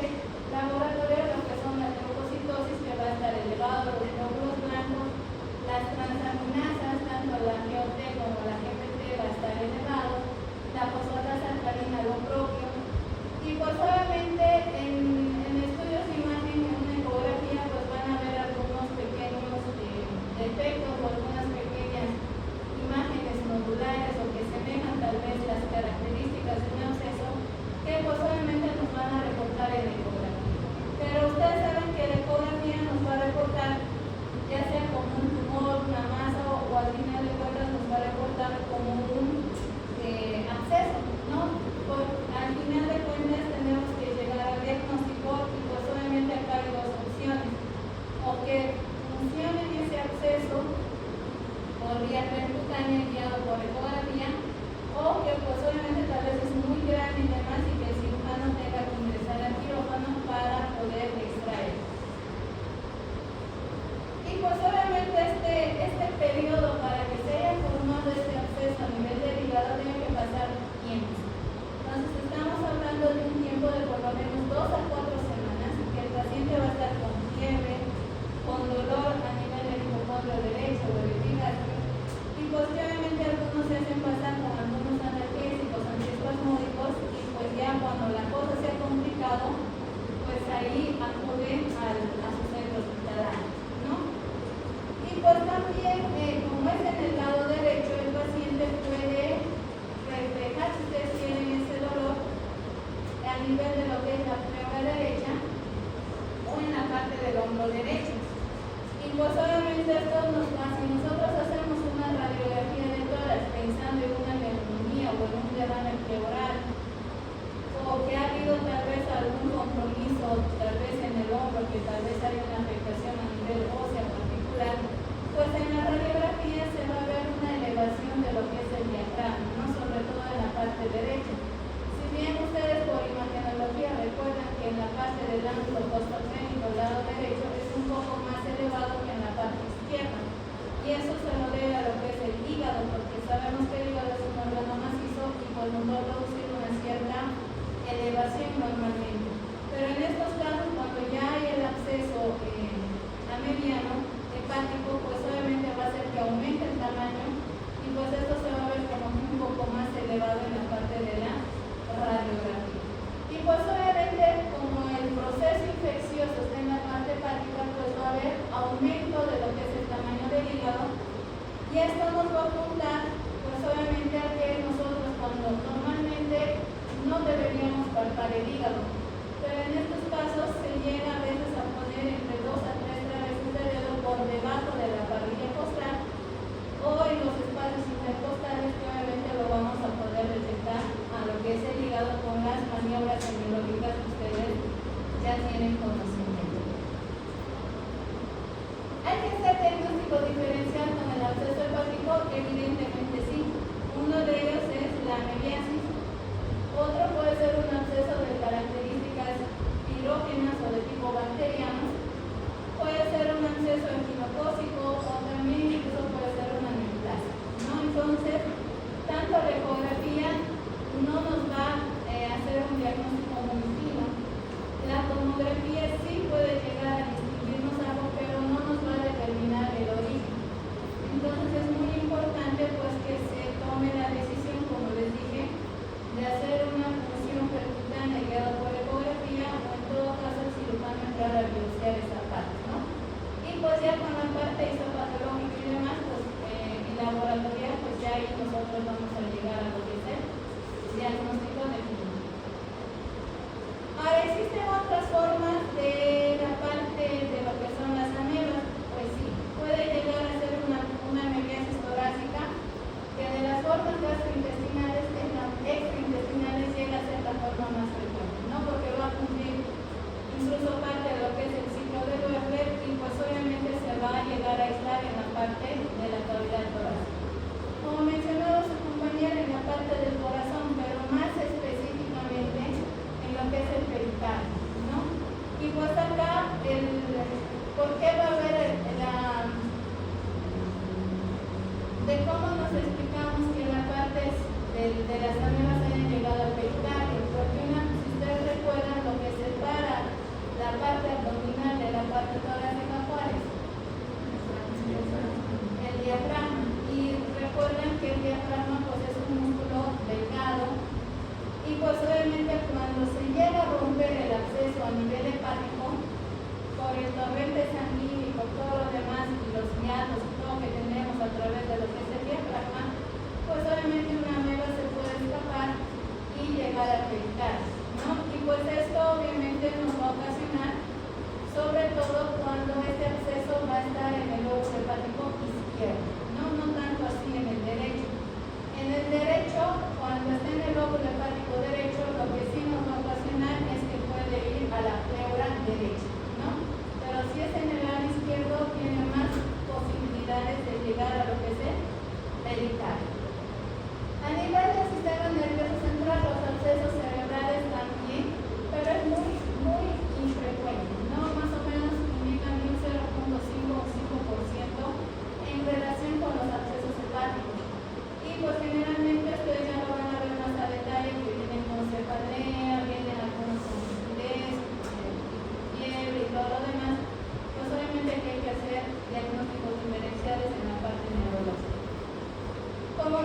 laboratoria lo que son las leucocitosis, que va a estar elevado los glóbulos blancos, las transaminasas, tanto la GOT como la GPT va a estar elevado, la fosfatasa alcalina lo propio. Y pues obviamente en estudios de imagen, en una ecografía, pues van a ver algunos pequeños defectos o algunas pequeñas imágenes nodulares o que semejan tal vez las características de un absceso, que pues obviamente nos van a reportar en ecografía. Pero ustedes saben que la ecografía nos va a reportar ya sea como un tumor, una masa o al final de cuentas nos va a reportar como un absceso, ¿no? Al final de cuentas tenemos que llegar al diagnóstico y pues obviamente acá hay dos opciones: o que funcione ese absceso por vía percutánea guiado por ecografía, o que pues obviamente tal vez es muy grande y demás y que el cirujano tenga que ingresar al quirófano para poder extraer. Y pues obviamente este periodo para que se haya formado este absceso a nivel del hígado tiene que pasar tiempo. Entonces estamos hablando de un tiempo de por lo menos 2 a 4 semanas que el paciente va a estar con fiebre, con dolor a nivel del hipocondrio derecho o del epigastrio, y pues obviamente algunos se hacen pasar con algunos analgésicos, antiespasmódicos, y pues ya cuando la cosa se ha complicado, pues ahí acuden a su centro hospitalario, ¿no? Y pues también, como como es en el lado derecho, el paciente puede reflejar, si ustedes tienen ese dolor, a nivel de lo que es la pleura derecha o en la parte del hombro derecho. Y pues obviamente esto nos va, si nosotros hacemos una radiografía de tórax pensando en una neumonía o en un derrame pleural, o que ha habido tal vez algún compromiso, tal vez en el hombro, que tal vez hay una afectación a nivel óseo particular, pues en la radiografía se va a ver una elevación de lo que es el diafragma, ¿no? Sobre todo en la parte derecha. Si bien ustedes por imagenología recuerdan que en la parte del ángulo costocénico, el lado derecho, es un poco más elevado que en la parte izquierda. Y eso se lo debe a lo que es el hígado, porque sabemos que el hígado es un órgano macizo y pues nos va a producir una cierta elevación normalmente. Pero en estos casos, cuando ya hay el acceso a mediano hepático, pues obviamente va a hacer que aumente el tamaño y pues esto se va a ver como un poco más elevado en la parte de la radiografía. Y pues obviamente como el proceso infeccioso está en la parte hepática, pues va a haber aumento de lo que es el tamaño del hígado y esto nos va a apuntar pues obviamente a que nosotros cuando normalmente no deberíamos palpar el hígado, pero en estos casos se llega a veces a poner entre 2 a 3 traveses de dedo por debajo de la parrilla costal o en los espacios intercostales, que obviamente lo vamos a poder detectar a lo que es el hígado con las maniobras semiológicas que ustedes ya tienen conocimiento. ¿Hay que hacer diagnóstico diferencial con el absceso hepático? Evidentemente sí. Uno de ellos es la meliasis. Otro puede ser un absceso de características pirógenas o de tipo bacteriano. Puede ser un absceso echinocócico o también incluso puede ser una neoplasia, ¿no? Entonces, tanto la ecografía no nos va a hacer un diagnóstico muy fino. La tomografía sí puede llegar a distinguirnos algo, pero no nos va a determinar el origen. Entonces es muy importante pues que se tome la decisión, como les dije, de hacer una función percutánea guiada por ecografía o en todo caso el cirujano entrar a biopsiar esa parte, ¿no? Y pues ya con la parte histopatológica y demás, pues y laboratoria, pues ya ahí nosotros vamos a llegar a lo que es el diagnóstico definitivo. Ahora, ¿existen otras formas de la parte de lo que son las amebas? Pues sí, puede llegar a ser una meliasis torácica, que de las formas gastrointestinales, extraintestinales llega a ser la forma más frecuente, ¿no? Porque va a cumplir incluso parte de lo que es el ciclo de Doppler y pues obviamente se va a llegar a aislar en la parte de la cavidad torácica. Como mencionaba su compañera, en la parte del corazón, pero más específicamente en lo que es el pericardio, ¿no? Y pues acá, ¿por qué va a haber de cómo nos explicamos que la parte de las amebas hayan llegado al pericardio? Porque si ustedes recuerdan, lo que separa la parte abdominal de la parte torácica, ¿cuál es? El diafragma. Y recuerden que el diafragma pues es un músculo delgado y pues obviamente cuando se llega a romper el acceso a nivel hepático por el torrente sanguíneo y por todo lo demás y los hiatos y todo que tenemos a través de lo que es el diafragma, pues obviamente una ameba se puede escapar y llegar a pericardio, ¿no? Y pues esto obviamente nos va a ocasionar, sobre todo cuando este acceso va a estar en el lóbulo hepático izquierdo, no tanto así en el derecho. En el derecho, cuando está en el lóbulo hepático derecho, lo que sí nos va a ocasionar es que puede ir a la pleura derecha, ¿no? Pero si es en el lado izquierdo, tiene más posibilidades de llegar a lo que es el pericardio. A nivel del sistema nervioso central, los abscesos cerebrales también, pero es muy, muy infrecuente, ¿no? Más o menos indican un 0.5 o 5% en relación con los abscesos hepáticos. Y pues generalmente ustedes ya lo van a ver más a detalle, que vienen con cefalea, vienen algunos con rigidez, fiebre y todo lo demás. Pues obviamente que hay que hacer diagnósticos diferenciales en la parte neurológica. Como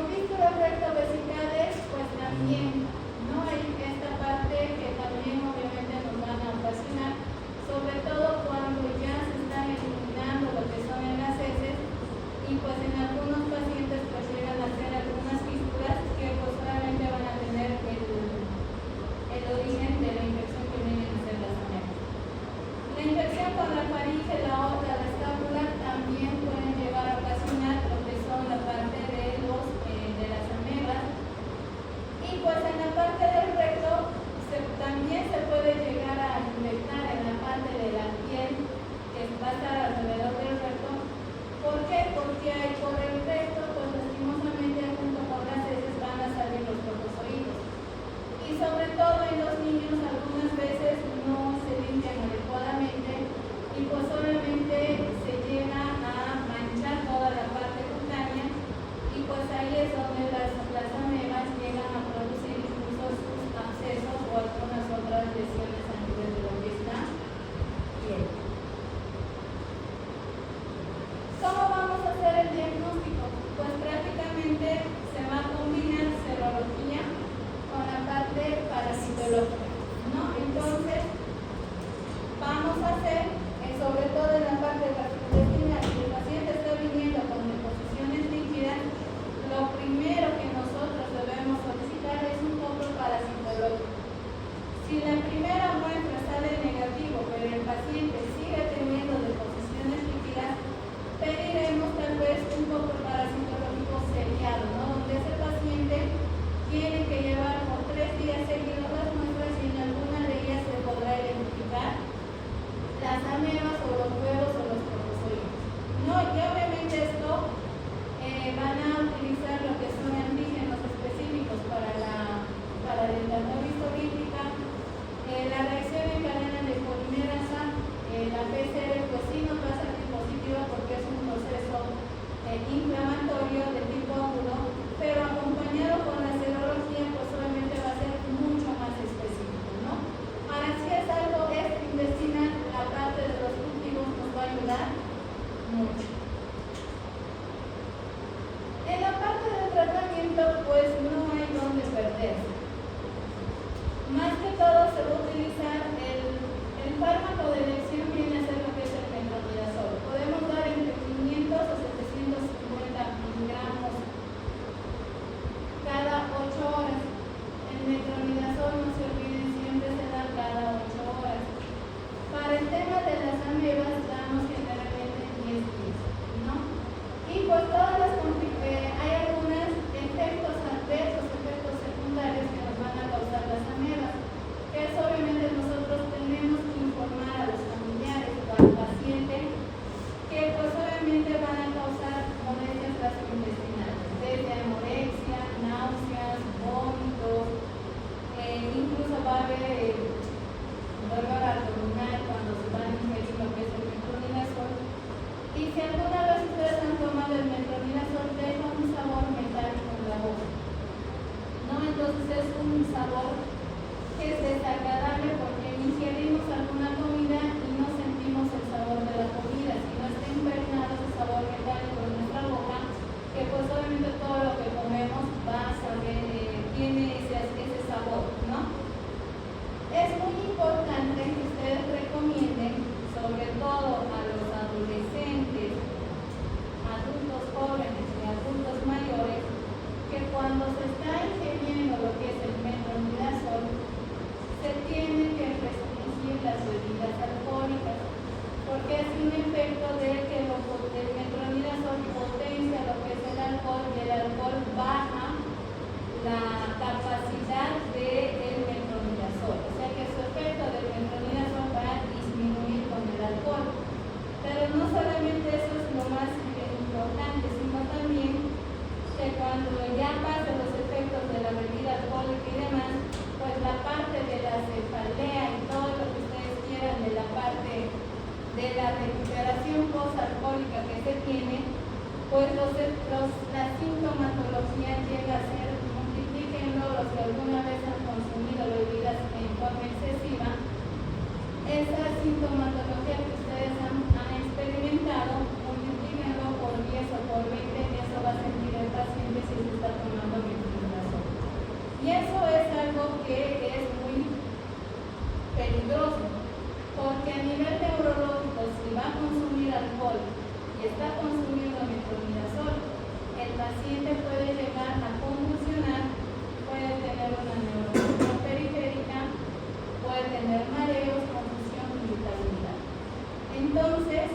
pues no hay donde perderse. Más que todo se va a utilizar el fármaco de elección, viene a ser lo que es el metronidazol. Podemos dar entre 500 o 750 miligramos cada 8 horas. El metronidazol, no se olviden, siempre se da cada 8 horas. Para el tema de las amebas damos generalmente 10 días, ¿no? Y pues todas las hay algunos efectos adversos, efectos secundarios que nos van a causar las amebas, que eso obviamente nosotros tenemos que informar a los familiares o al paciente que pues obviamente van a causar molestias gastrointestinales, desde anorexia, náuseas, vómitos, incluso va a haber dolor abdominal cuando se van a ingerir lo que es el metronidazol. Y si alguna vez ustedes han tomado el metronidazol, deja un sabor metálico en la boca, ¿no? Entonces es un sabor que es desagradable porque ingerimos alguna comida y no sentimos el sabor de la comida, sino está impregnado ese sabor metálico en nuestra boca, que pues obviamente todo lo que comemos va a saber, tiene ese sabor, ¿no? Es muy importante que ustedes recomienden, sobre todo a los adolescentes, adultos jóvenes y adultos mayores, que cuando se está ingiriendo lo que es el metronidazol, se tiene que restringir las bebidas alcohólicas, porque es un efecto de que el metronidazol potencia lo que es el alcohol y el alcohol baja la capacidad del metronidazol, o sea que su efecto del metronidazol va a disminuir con el alcohol. Pero no solamente eso es lo más importante, sino también que cuando ya pasen los efectos de la bebida alcohólica y demás, pues la parte de la cefalea y todo lo que ustedes quieran de la parte de la recuperación post-alcohólica que se tiene, pues la sintomatología llega a ser, multiplíquenlo los que alguna vez han consumido bebidas en forma excesiva, esa sintomatología que ustedes han experimentado, multiplíquenlo por 10 o por 20, eso va a sentir el paciente si se está tomando metronidazol. Y eso es algo que es muy peligroso, porque a nivel neurológico, si va a consumir alcohol y está consumiendo metronidazol, el paciente puede llegar a convulsionar, puede tener una neuropatía periférica, puede tener mareos, confusión y irritabilidad. Entonces,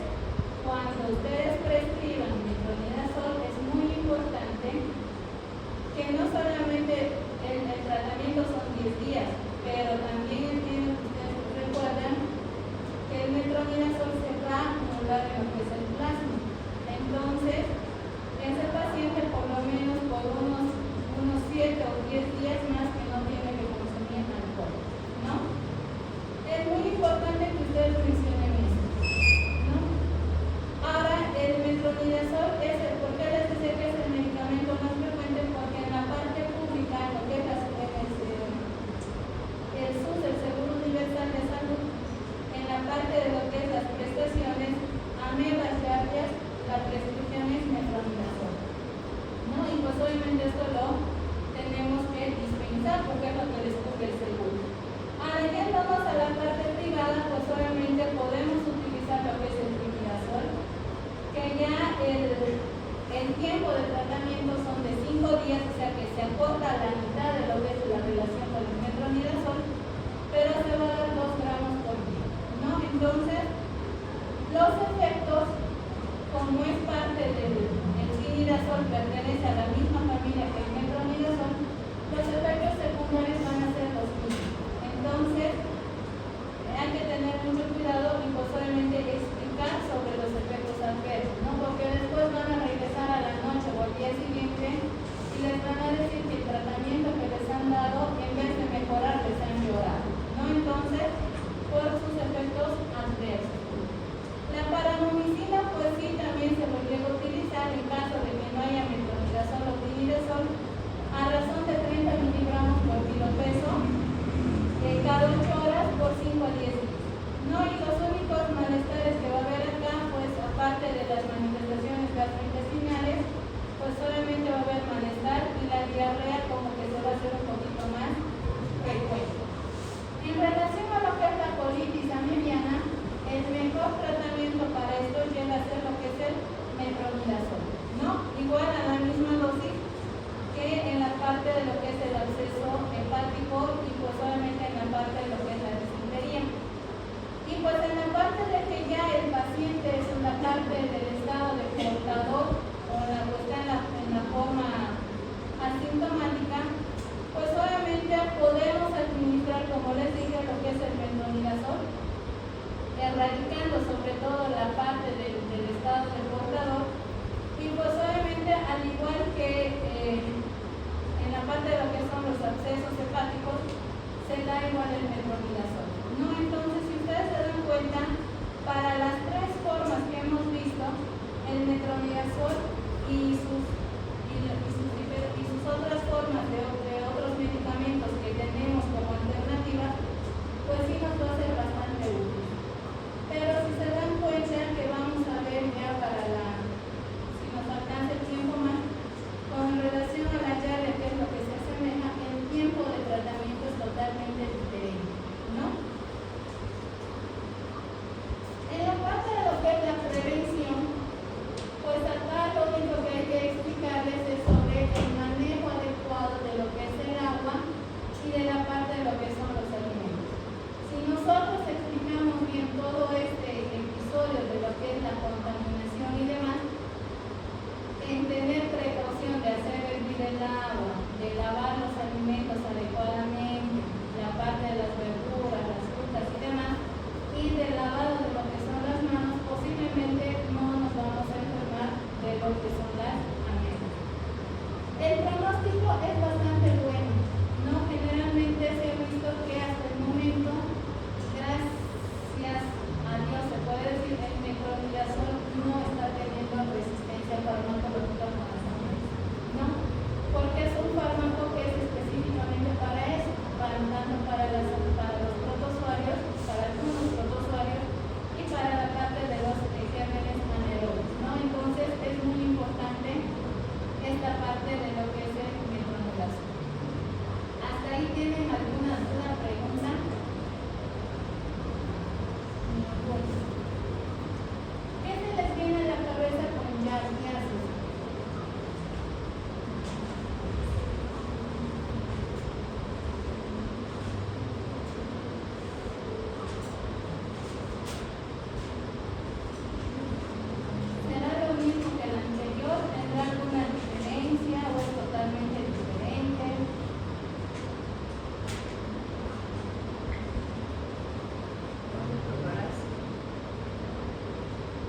cuando ustedes prescriban metronidazol, es muy importante que no solamente el tratamiento son 10 días, pero también entienden que ustedes recuerdan que el metronidazol se va a acumular en lo que es el plasma. Entonces, ese paciente por lo menos por unos 7 o 10 días más que no tiene que consumir alcohol, ¿no? Es muy importante que ustedes mencionen esto, ¿no? Ahora, el metronidazol es ¿por qué les decía que es el medicamento más frecuente? Porque en la parte pública, lo que es el SUS, el Seguro Universal de Salud, en la parte de lo que es las prestaciones, amebas diarias, la prescripción es metronidazol, ¿no? Y pues obviamente esto lo tenemos que dispensar porque es lo que les cubre el seguro. Ahora, yéndonos a la parte privada, pues obviamente podemos utilizar lo que es el trimidazol, que ya el tiempo de tratamiento son de 5 días, o sea que se acorta a la mitad de lo que es la relación con el metronidazol, pero se va a dar 2 gramos por día, ¿no? Entonces, los efectos, como es parte del trimidazol, pertenece a la misma familia que el metronidazol, los efectos secundarios van a ser los mismos. Entonces, hay que tener mucho cuidado y pues obviamente explicar sobre los efectos adversos, ¿no? Porque después van a regresar a la noche o al día siguiente y les van a decir que el tratamiento que les han dado, en vez de mejorar, les han empeorado, ¿no? Entonces, por sus efectos adversos. La paranomicina, pues sí, también se lo llega a utilizar en caso de que no haya metronidazol o trimidazol, a razón de 30 miligramos por kilo peso, cada 8 horas por 5 a 10 días. ¿No? Y los únicos malestares que va a haber acá, pues aparte de las manifestaciones gastrointestinales, y sus otras formas de otros medicamentos que tenemos como alternativa, pues sí nos va a ser bastante útil. Pero si se dan cuenta que vamos a ver ya si nos alcanza el tiempo más, con relación a la llave, que es lo que se asemeja, el tiempo de tratamiento es totalmente diferente, ¿no? En la parte de lo que es la prevención, pues acá lo único que hay que explicarles es sobre el manejo adecuado de lo que es el agua y de la parte de lo que son los alimentos. Si nosotros explicamos bien todo este episodio de lo que es la contaminación y demás, en tener precaución de hacer hervir el agua, de lavar los alimentos adecuadamente, la parte de las verduras, las frutas y demás, y del lavado de lo que son las manos, posiblemente no nos vamos a enfermar de lo que son las amenazas. El pronóstico es bastante bueno, ¿no? Generalmente se ha visto que hasta el momento, gracias a Dios, se puede decir, el metronidazol no está teniendo resistencia farmacológica con las amenazas, ¿no? Porque es un fármaco que es específicamente para eso, tanto para los protozoarios, para algunos protozoarios y para la parte de los gérmenes anaerobios, ¿no? Entonces es muy importante esta parte de lo que es el metronidazol. ¿Hasta ahí tienen alguna duda, pregunta? ¿Qué se les viene a la cabeza con yardiasis? ¿Será lo mismo que el anterior? ¿Tendrá alguna diferencia o es totalmente diferente?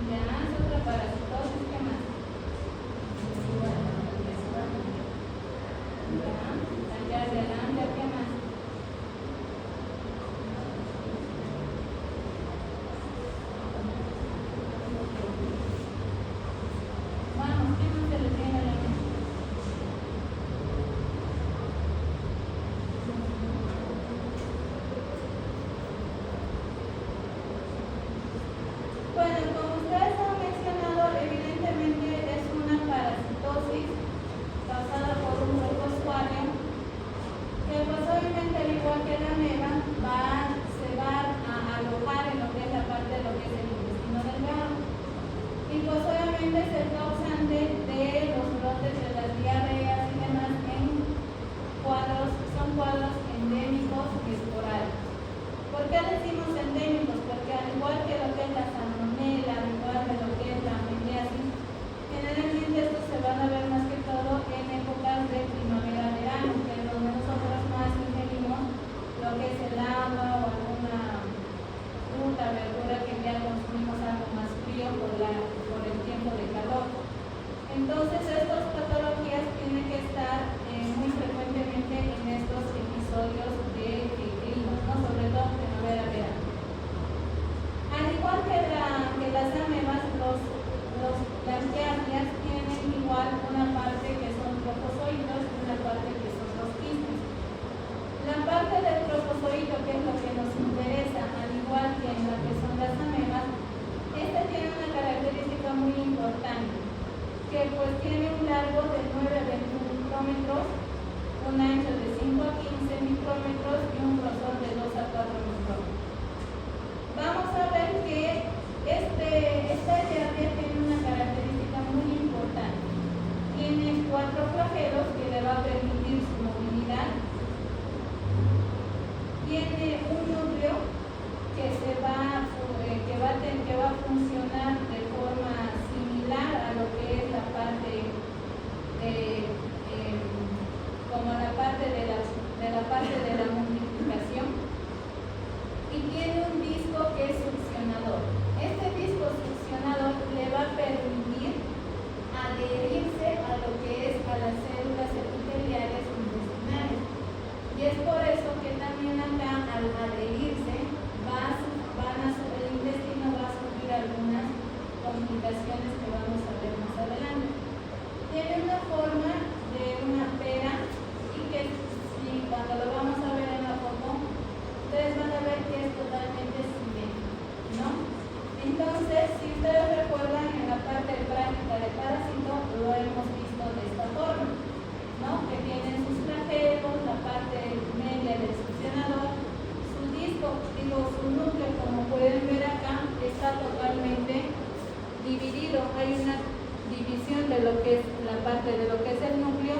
Ya, es otra parasitosis, ¿qué más? Ya, allá adelante, ¿qué más? Vamos, ¿qué más se les viene a la mente? Bueno, como ustedes han mencionado, evidentemente es una parasitosis causada por un protozoario que pues obviamente al igual que la ameba se va a alojar en lo que es la parte de lo que es el intestino delgado y pues obviamente es el causante de los brotes de las diarreas y demás son cuadros endémicos y esporádicos. ¿Por qué decimos endémicos? Porque al igual que lo que es la salmonela, al igual que lo que es la ameliasis, generalmente estos se van a ver más que todo en épocas de primavera-verano, que es donde nosotros más ingerimos lo que es el agua o alguna fruta, verdura que ya consumimos algo más frío por el tiempo de calor. Entonces estas patologías tienen que estar muy frecuentemente en estos episodios de clima, ¿no? Sobre todo primavera-verano. Al igual que las amebas, las giardias tienen igual una parte que son trofozoitos y una parte que son los quistes. La parte del trofozoito, que es lo que nos interesa, al igual que en la que son las amebas, esta tiene una característica muy importante, que pues tiene un largo de 9 a 21 micrómetros, un ancho de 5 a 15 micrómetros y un grosor de 2 a 4 micrómetros. Vamos a ver que esta giardia tiene una característica muy importante. Tiene 4 flagelos que le va a permitir su movilidad. Tiene un núcleo que va a funcionar de forma similar a lo que es la parte de la multiplicación, y tiene un disco que es succionador. Este disco succionador le va a permitir adherirse a lo que es a la parte de lo que es el núcleo.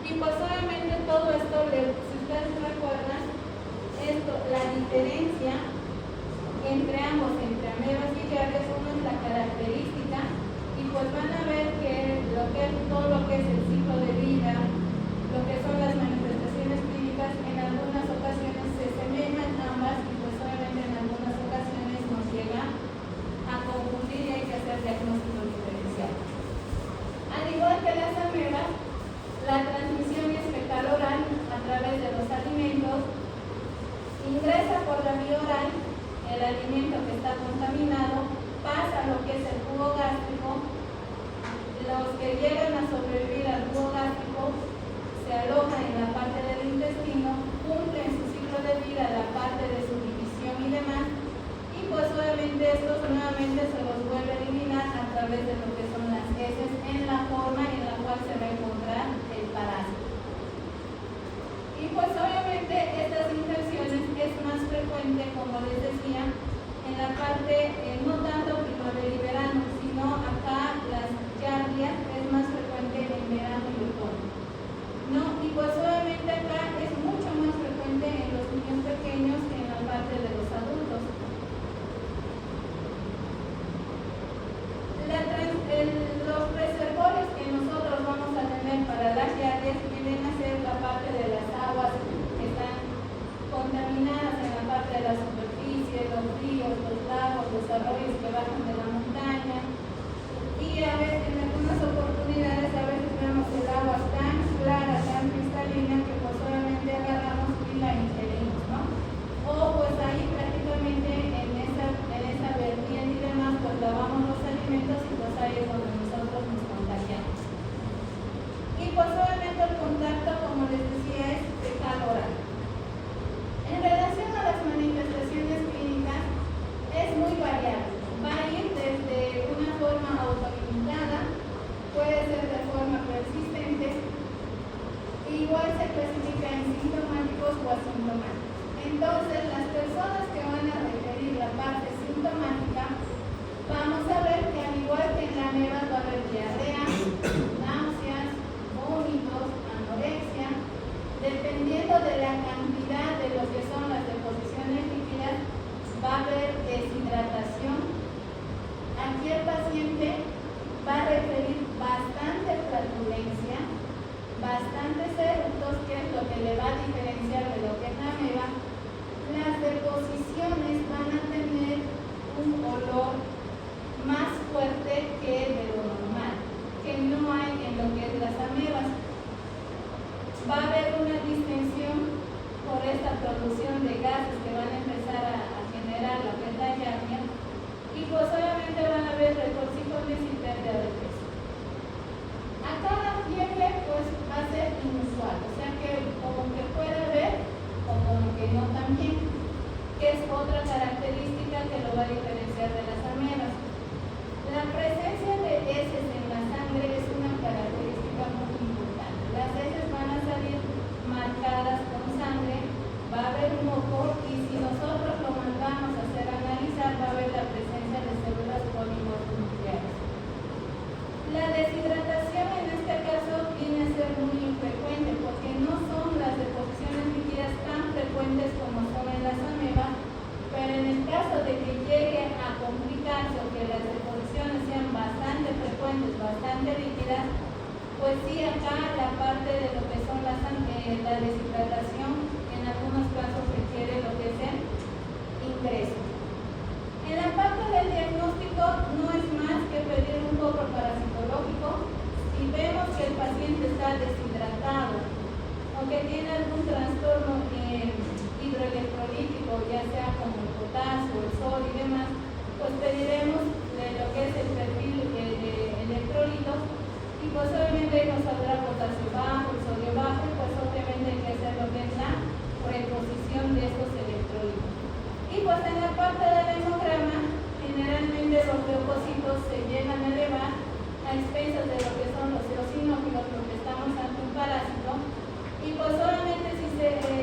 Y pues obviamente todo esto, si ustedes recuerdan, la diferencia entre ambos, entre amebas y diarios, uno es la característica, y pues van a ver que todo lo que es el ciclo de vida, lo que son las manifestaciones clínicas, en algunas ocasiones se semejan ambas, y pues obviamente en algunas ocasiones nos llega a confundir y hay que hacer diagnóstico diferencial. Al igual que las amebas, la transmisión es fecal oral a través de los alimentos, ingresa por la vía oral, el alimento que está contaminado pasa a lo que es el jugo gástrico, los que llegan a sobrevivir al jugo gástrico se alojan en la parte del intestino, cumplen su ciclo de vida, la parte de su división y demás, y pues obviamente estos nuevamente se los vuelve a eliminar a través de lo que son las heces en la forma en la cual se va a encontrar el parásito. Y pues obviamente estas infecciones es más frecuente, como les decía, en la parte, no tanto primavera y verano, sino acá las giardias es más frecuente en verano y otoño, ¿no? Y pues obviamente acá es mucho más frecuente en los niños pequeños que en la parte de los adultos. Los reservorios que nosotros vamos a tener para las giardias vienen a ser la parte de las aguas que están contaminadas en la parte de la superficie, los ríos, los lagos, los arroyos que bajan de la montaña. Y a veces, en algunas oportunidades, a veces vemos el agua tan clara, tan cristalina, que pues obviamente agarramos y la ingerimos, ¿no? O pues ahí prácticamente en esa vertiente y demás, pues lavamos los alimentos y pues ahí es donde nosotros nos contagiamos. Y pues obviamente el contacto, como les decía, es fecal oral. En relación a las manifestaciones clínicas, es muy variable. Va a ir desde una forma autolimitada, puede ser de forma persistente, e igual se clasifica en sintomáticos o asintomáticos. Entonces, las personas que van a referir la parte sintomática, vamos a ver que al igual que en la ameba va a haber diarrea, náuseas, vómitos, anorexia. Dependiendo de la cantidad de lo que son las deposiciones líquidas, va a haber deshidratación. Aquí el paciente va a referir bastante flatulencia, bastantes eructos, que es lo que le va a diferenciar de lo que es la ameba. Las deposiciones van a tener un olor más fuerte que de lo normal, que no hay en lo que es las amebas. Va a haber una distensión por esta producción de gases que van a empezar a generar lo que es la giardia, y pues obviamente van a haber retorcijones y pérdida de peso. Acá la fiebre pues va a ser inusual, o sea que como que puede haber o como que no también, que es otra característica que lo va a diferenciar de las amebas. La presencia de heces en la sangre es una característica muy importante. Las heces van a salir marcadas con sangre, va a haber moco, y si nosotros lo mandamos a hacer analizar, va a haber la presencia de células polimorfonucleares. La deshidratación en este caso viene a ser muy infrecuente porque no son las deposiciones líquidas tan frecuentes como son en las amebas, pero en el caso de que llegue a complicarse o que las deposiciones sean bastante frecuentes, bastante líquidas, pues sí, acá la parte de lo que son la deshidratación en algunos casos requiere lo que es el ingreso. En la parte del diagnóstico no es más que pedir un cobro parasitológico. Si vemos que el paciente está deshidratado o que tiene algún trastorno hidroelectrolítico, ya sea como el potasio, el sol y demás, pues pediremos de lo que es el perfil de electrolitos, y pues obviamente nos saldrá potasio bajo, el sodio bajo, y pues obviamente hay que hacer lo que es la reposición de estos electrolitos. Y pues en la parte del hemograma, generalmente los leucocitos se llegan a elevar a expensas de lo que son los eosinófilos, porque estamos ante un parásito, y pues obviamente si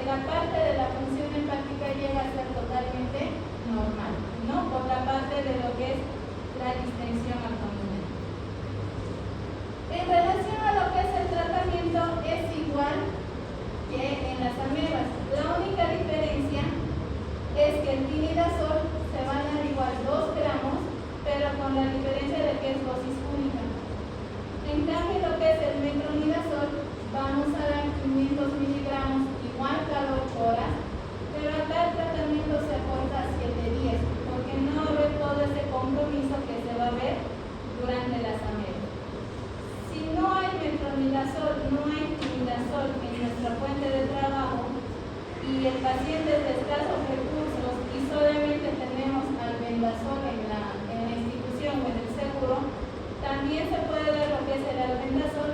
la parte de la función hepática llega a ser totalmente normal, ¿no? Por la parte de lo que es la distensión abdominal. En relación a lo que compromiso que se va a ver durante la AMED. Si no hay metronidazol, no hay timidazol en nuestra fuente de trabajo y el paciente es de escasos recursos y solamente tenemos albendazol en la institución o en el seguro, también se puede dar lo que es el albendazol